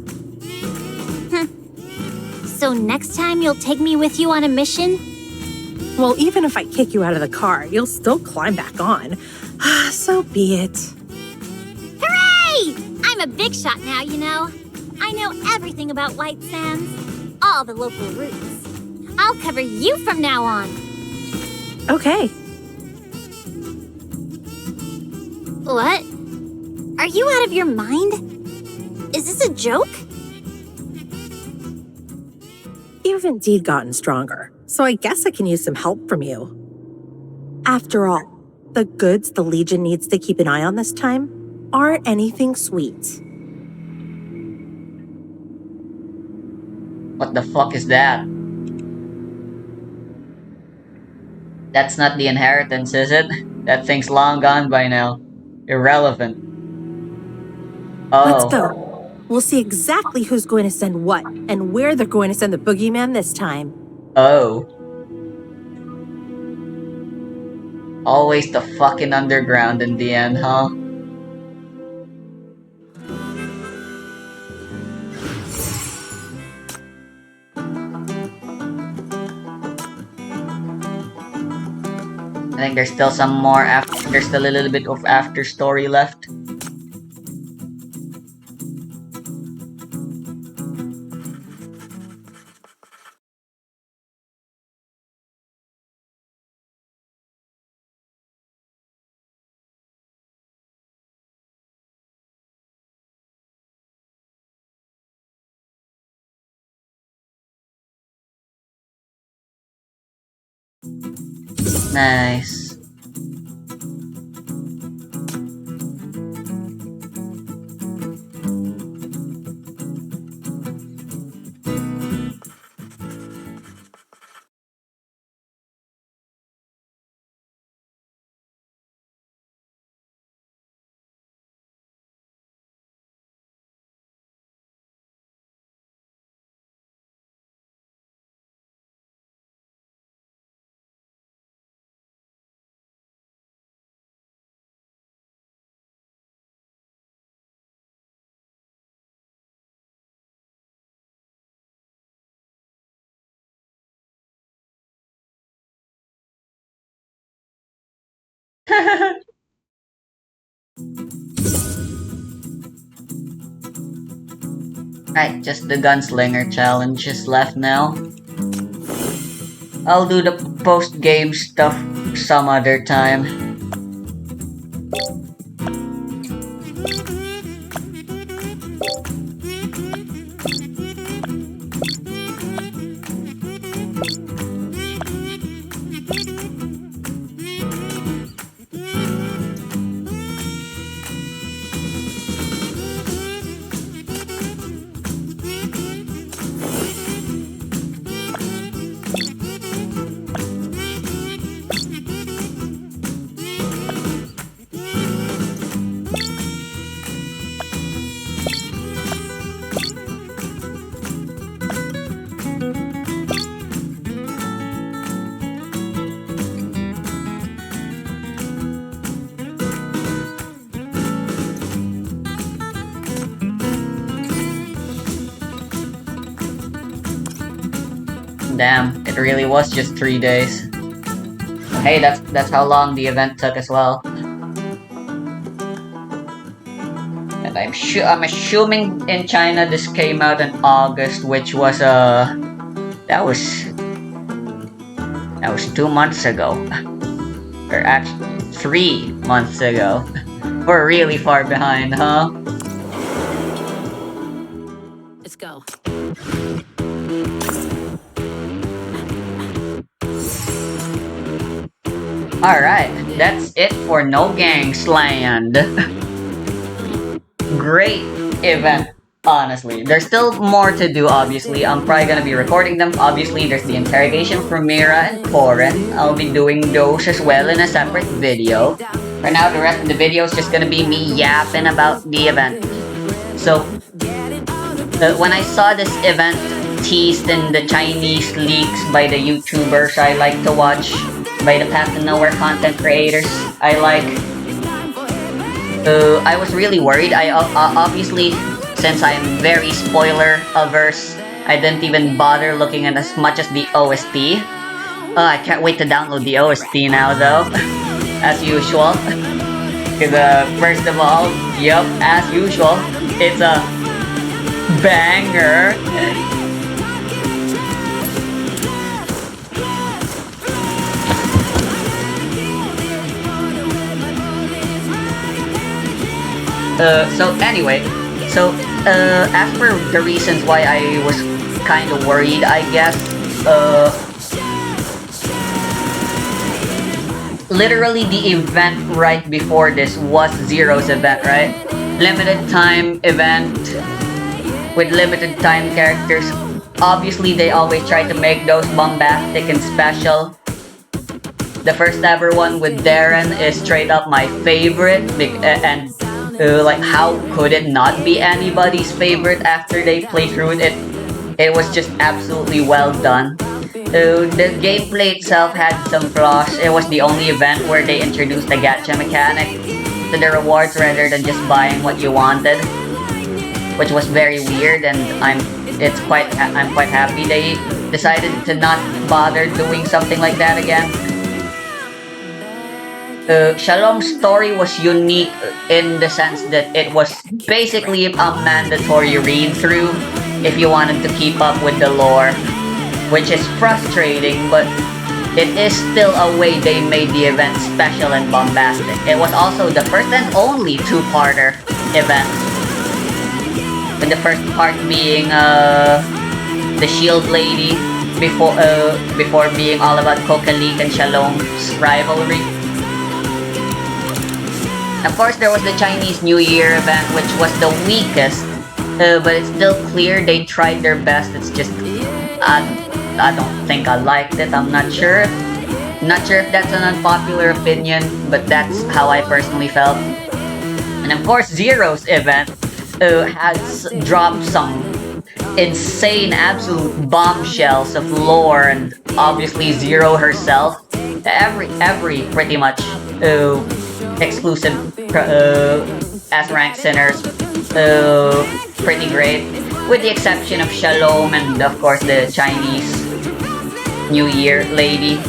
So next time you'll take me with you on a mission? Well, even if I kick you out of the car, you'll still climb back on. So be it. Hooray! I'm a big shot now, you know. I know everything about White Sands, all the local routes. I'll cover you from now on. Okay. What? Are you out of your mind? Is this a joke? You've indeed gotten stronger, so I guess I can use some help from you. After all, the goods the Legion needs to keep an eye on this time aren't anything sweet. What the fuck is that? That's not the inheritance, is it? That thing's long gone by now. Irrelevant. Oh. Let's go. We'll see exactly who's going to send what and where they're going to send the boogeyman this time. Oh. Always the fucking underground in the end, huh? I think there's still some more there's still a little bit of after story left. Nice. Right, just the gunslinger challenge is left now. I'll do the post-game stuff some other time. Damn, it really was just 3 days. Hey, that's how long the event took as well. And I'm assuming in China this came out in August, which was that was 2 months ago. Or actually 3 months ago. We're really far behind, huh? Let's go. Alright, that's it for No Gangsland. Great event, honestly. There's still more to do, obviously. I'm probably gonna be recording them. Obviously, there's the interrogation for Mira and Corin. I'll be doing those as well in a separate video. For now, the rest of the video is just gonna be me yapping about the event. So, when I saw this event teased in the Chinese leaks by the YouTubers I like to watch, by the Path to Nowhere content creators I like, I was really worried. I obviously, since I'm very spoiler averse, I didn't even bother looking at as much as the OST. I can't wait to download the OST now though, as usual. Because first of all, yep, as usual, it's a banger. So anyway, as for the reasons why I was kind of worried, I guess, literally the event right before this was Zero's event, right? Limited time event with limited time characters. Obviously, they always try to make those bombastic and special. The first ever one with Darren is straight up my favorite, and like, how could it not be anybody's favorite after they play through it? It was just absolutely well done. The gameplay itself had some flaws. It was the only event where they introduced a gacha mechanic to the rewards rather than just buying what you wanted, which was very weird, and I'm quite happy they decided to not bother doing something like that again. Shalom's story was unique in the sense that it was basically a mandatory read-through if you wanted to keep up with the lore, which is frustrating, but it is still a way they made the event special and bombastic. It was also the first and only two-parter event, with the first part being the Shield Lady, before being all about Kokalik and Shalom's rivalry. Of course, there was the Chinese New Year event, which was the weakest, but it's still clear they tried their best. It's just, I don't think I liked it. I'm not sure. Not sure if that's an unpopular opinion, but that's how I personally felt. And of course, Zero's event has dropped some insane, absolute bombshells of lore, and obviously Zero herself. Every pretty much exclusive S-rank sinners, pretty great, with the exception of Shalom and of course the Chinese New Year lady.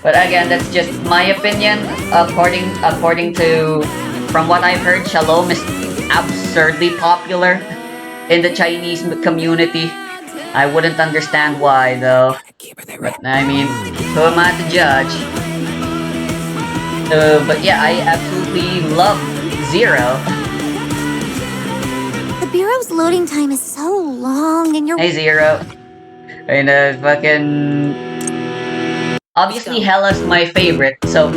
But again, that's just my opinion. According to from what I've heard, Shalom is absurdly popular in the Chinese community. I wouldn't understand why though. But I mean, who am I to judge? But yeah, I absolutely love Zero. The Bureau's loading time is so long and you're... Hey Zero. And fucking... Obviously Hella's my favorite, so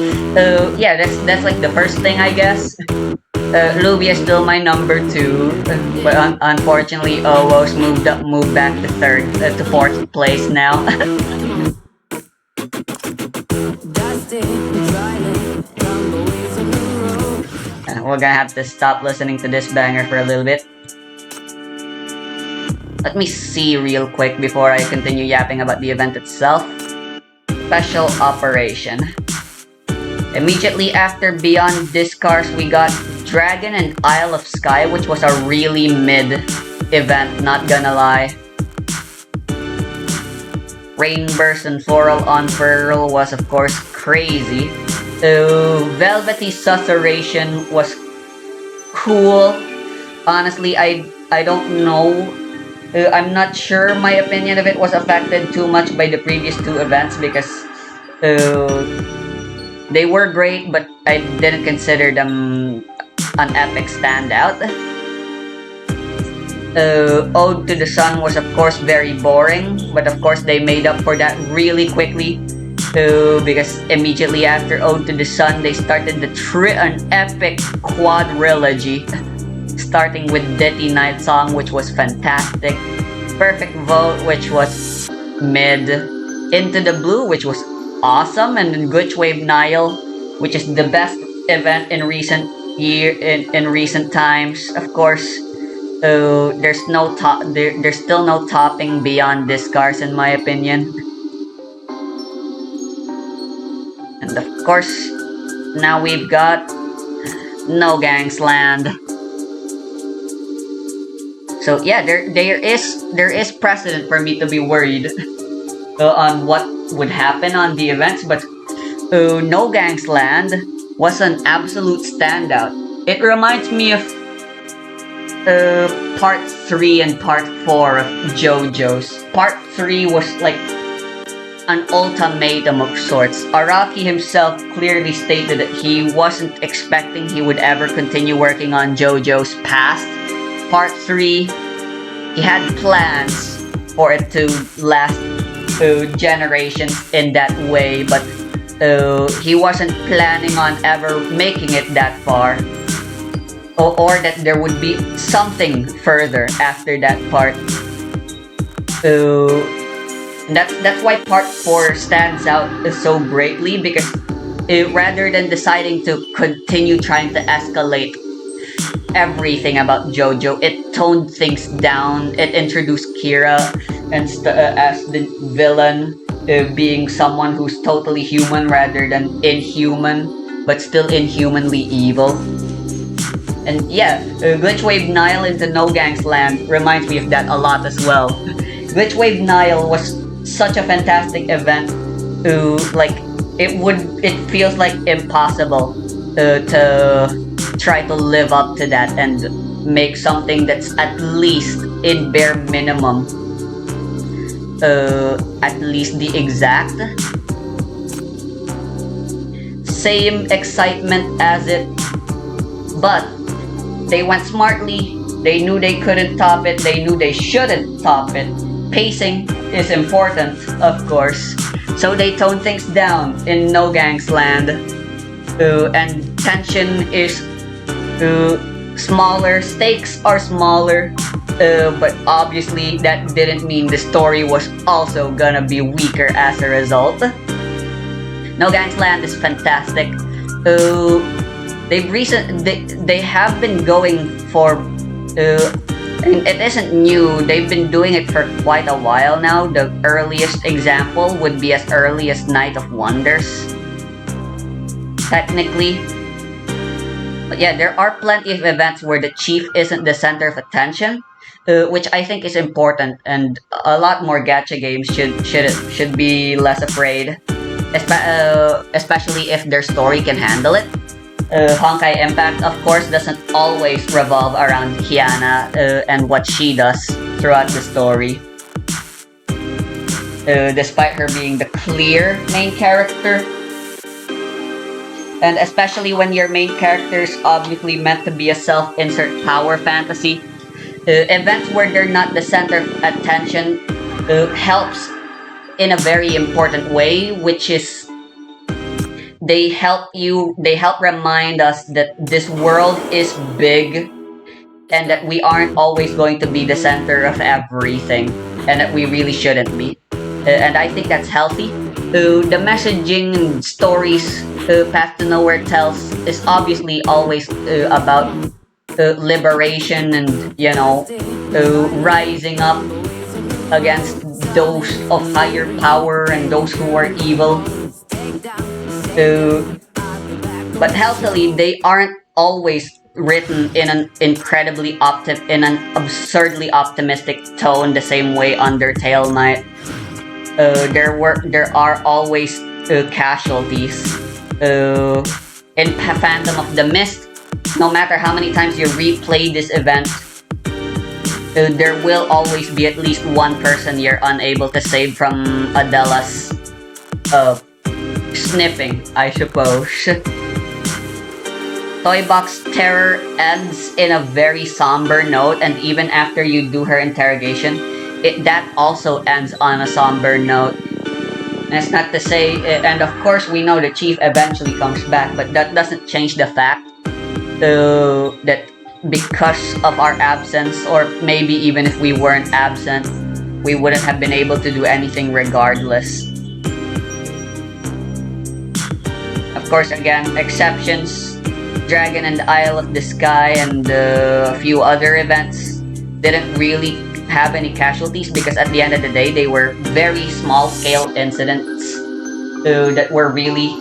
yeah, that's like the first thing I guess. Luvia is still my number 2, but unfortunately Owo's moved back to 4th place now. We're gonna have to stop listening to this banger for a little bit. Let me see real quick before I continue yapping about the event itself. Special Operation. Immediately after Beyond Discards, we got Dragon and Isle of Sky, which was a really mid event, not gonna lie. Rainburst and Floral Unfurl was of course crazy. Velvety Susurration was cool. Honestly, I don't know. I'm not sure my opinion of it was affected too much by the previous 2 events because they were great, but I didn't consider them an epic standout. Ode to the Sun was of course very boring, but of course they made up for that really quickly. Because immediately after Ode to the Sun, they started an epic quadrilogy. Starting with Ditty Night Song, which was fantastic. Perfect Vote, which was mid. Into the Blue, which was awesome. And then Glitch Wave Nile, which is the best event in recent times. Of course, there's still no topping Beyond Discards in my opinion. And of course, now we've got No Gang's Land. So yeah, there is precedent for me to be worried on what would happen on the events, but No Gang's Land was an absolute standout. It reminds me of Part 3 and Part 4 of JoJo's. Part 3 was like an ultimatum of sorts. Araki himself clearly stated that he wasn't expecting he would ever continue working on JoJo's past. Part 3, he had plans for it to last generations in that way, but he wasn't planning on ever making it that far. Or that there would be something further after that part. That's why Part 4 stands out so greatly, because rather than deciding to continue trying to escalate everything about JoJo, it toned things down. It introduced Kira as the villain, being someone who's totally human rather than inhuman, but still inhumanly evil. And yeah, Glitch Wave Nile into No Gang's Land reminds me of that a lot as well. Glitch Wave Nile was such a fantastic event. It feels like impossible to try to live up to that and make something that's at least in bare minimum, at least the exact same excitement as it, but they went smartly. They knew they couldn't top it. They knew they shouldn't top it. Pacing is important, of course, so they toned things down in No Gang's Land, and tension is smaller, stakes are smaller, but obviously that didn't mean the story was also gonna be weaker as a result. No Gang's Land is fantastic. They have been going for, and it isn't new, they've been doing it for quite a while now. The earliest example would be as early as Night of Wonders, technically. But yeah, there are plenty of events where the chief isn't the center of attention, which I think is important, and a lot more gacha games should be less afraid. especially if their story can handle it. Honkai Impact, of course, doesn't always revolve around Kiana and what she does throughout the story. Despite her being the clear main character. And especially when your main character is obviously meant to be a self-insert power fantasy, events where they're not the center of attention helps in a very important way, which is they help remind us that this world is big and that we aren't always going to be the center of everything, and that we really shouldn't be. And I think that's healthy. The messaging and stories Path to Nowhere tells is obviously always about liberation and, you know, rising up against those of higher power and those who are evil. But healthily, they aren't always written in an absurdly optimistic tone the same way Undertale might. There are always casualties. In Phantom of the Mist, no matter how many times you replay this event, there will always be at least one person you're unable to save from Adela's sniffing, I suppose. Toy Box Terror ends in a very somber note, and even after you do her interrogation, that also ends on a somber note. And it's not to say, and of course we know the chief eventually comes back, but that doesn't change the fact that because of our absence, or maybe even if we weren't absent, we wouldn't have been able to do anything regardless. Of course, again, exceptions, Dragon and the Isle of the Sky and a few other events didn't really have any casualties, because at the end of the day they were very small scale incidents that were really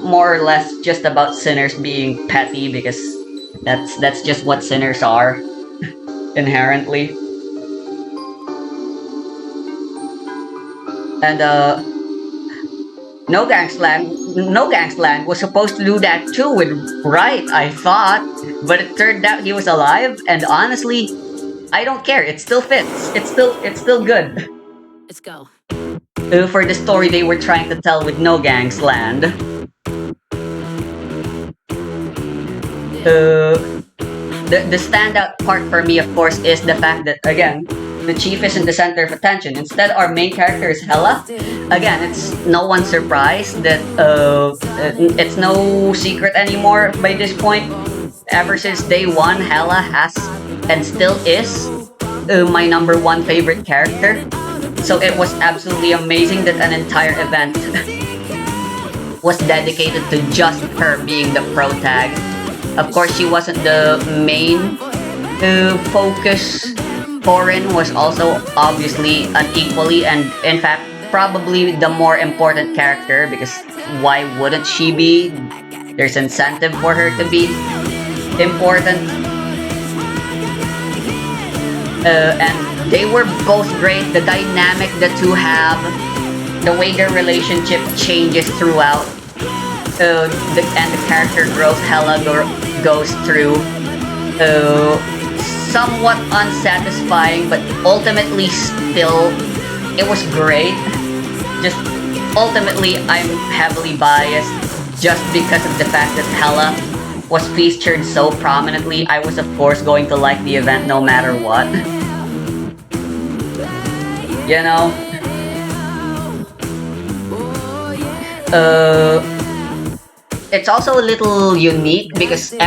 more or less just about sinners being petty, because that's just what sinners are inherently. And No Gangsland was supposed to do that too with Wright, I thought, but it turned out he was alive, and honestly, I don't care. It still fits. It's still good. Let's go. For the story they were trying to tell with No Gangsland. The standout part for me, of course, is the fact that, again, the chief isn't the center of attention. Instead, our main character is Hela. Again, it's no one's surprise that it's no secret anymore by this point. Ever since day one, Hela has and still is my #1 favorite character. So it was absolutely amazing that an entire event was dedicated to just her being the protag. Of course, she wasn't the main focus. Corin was also obviously an equally, and in fact, probably the more important character, because why wouldn't she be? There's incentive for her to be important. And they were both great. The dynamic the two have, the way their relationship changes throughout, and the character growth Hela goes through. Somewhat unsatisfying, but ultimately still, it was great. Just ultimately, I'm heavily biased just because of the fact that Hela was featured so prominently. I was of course going to like the event no matter what. You know? It's also a little unique because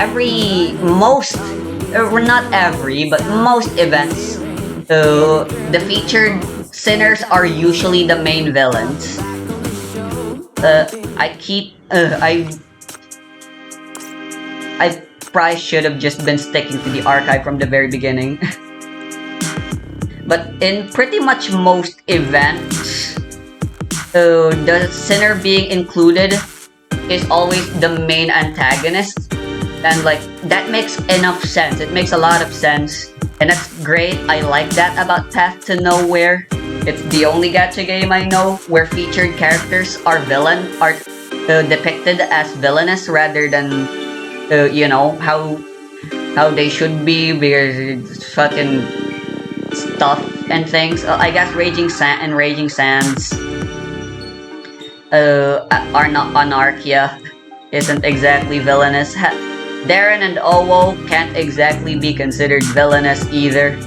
not every, but most events, the featured sinners are usually the main villains. I probably should have just been sticking to the archive from the very beginning. But in pretty much most events, the sinner being included is always the main antagonist. And like, that makes enough sense. It makes a lot of sense. And that's great. I like that about Path to Nowhere. It's the only gacha game I know where featured characters are depicted as villainous rather than you know how they should be because it's fucking stuff and things. I guess Raging Sands are not Anarchia isn't exactly villainous. Darren and Owo can't exactly be considered villainous either.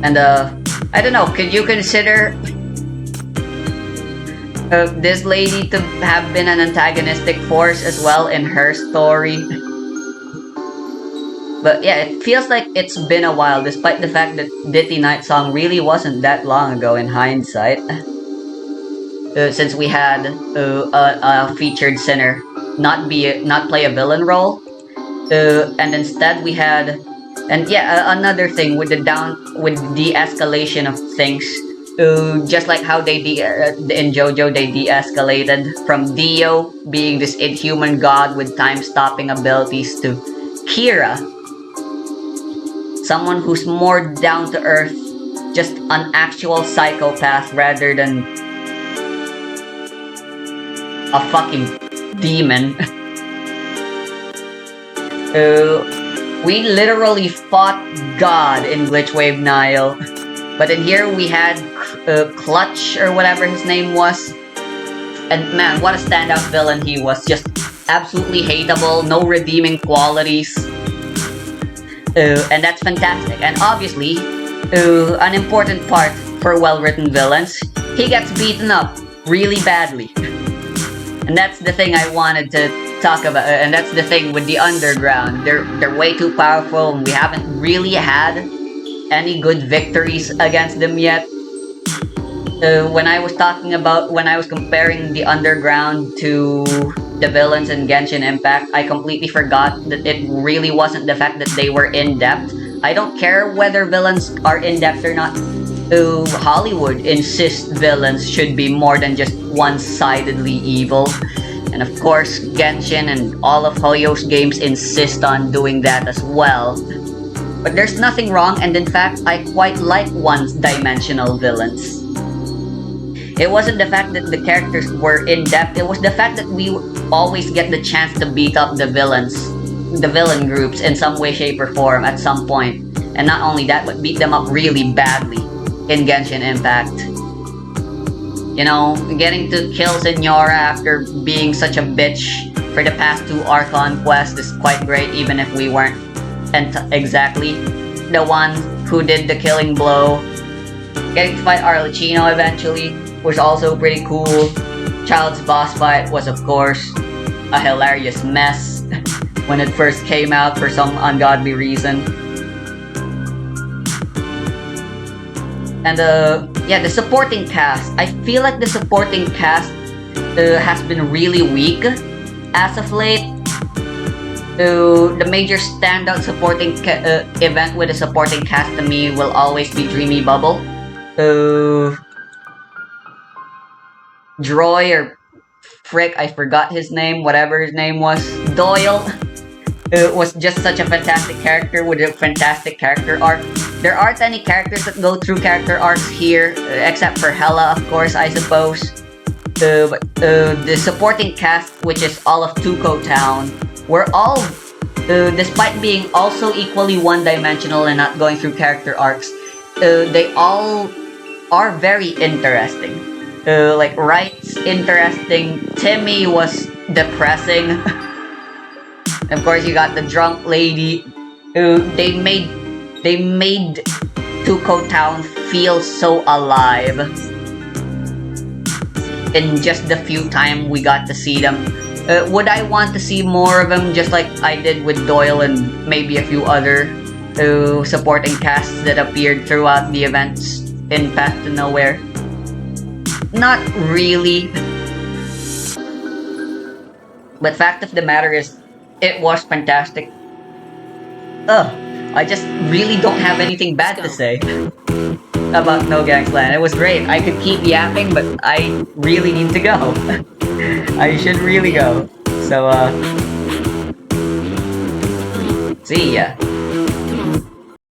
And I don't know, could you consider this lady to have been an antagonistic force as well in her story? But yeah, it feels like it's been a while, despite the fact that Ditty Night Song really wasn't that long ago in hindsight. Since we had a featured sinner not play a villain role, and instead we had, and yeah, another thing with the de-escalation of things. Just like how they in JoJo they de-escalated from Dio being this inhuman god with time-stopping abilities to Kira, someone who's more down to earth, just an actual psychopath rather than a fucking demon. We literally fought God in Glitch Wave Nile, but in here we had Clutch or whatever his name was, and man, what a standout villain he was! Just absolutely hateable, no redeeming qualities. And that's fantastic. And obviously, an important part for well-written villains, he gets beaten up really badly. And that's the thing I wanted to talk about. And that's the thing with the Underground. They're way too powerful, and we haven't really had any good victories against them yet. When I was comparing the Underground to the villains in Genshin Impact, I completely forgot that it really wasn't the fact that they were in-depth. I don't care whether villains are in-depth or not. Hollywood insists villains should be more than just one-sidedly evil. And of course, Genshin and all of Hoyo's games insist on doing that as well. But there's nothing wrong, and in fact, I quite like one-dimensional villains. It wasn't the fact that the characters were in-depth, it was the fact that we always get the chance to beat up the villain groups in some way, shape, or form at some point. And not only that, but beat them up really badly in Genshin Impact. You know, getting to kill Signora after being such a bitch for the past 2 Archon quests is quite great, even if we weren't exactly the one who did the killing blow. Getting to fight Arlecchino eventually was also pretty cool. Child's boss fight was, of course, a hilarious mess when it first came out for some ungodly reason. And yeah, the supporting cast. I feel like the supporting cast has been really weak as of late. The major standout supporting event with a supporting cast to me will always be Dreamy Bubble. Droy, or frick, I forgot his name, whatever his name was. Doyle was just such a fantastic character with a fantastic character arc. There aren't any characters that go through character arcs here, except for Hela, of course, I suppose. But the supporting cast, which is all of Tuco Town, were all, despite being also equally one-dimensional and not going through character arcs, they all are very interesting. Like, Wright's interesting, Timmy was depressing. Of course, you got the drunk lady. They made Tuco Town feel so alive in just the few time we got to see them. Would I want to see more of them, just like I did with Doyle and maybe a few other supporting casts that appeared throughout the events in Path to Nowhere? Not really. But fact of the matter is, it was fantastic. I just really don't have anything bad to say about No Gang's Land. It was great. I could keep yapping, but I really need to go. I should really go. So, See ya.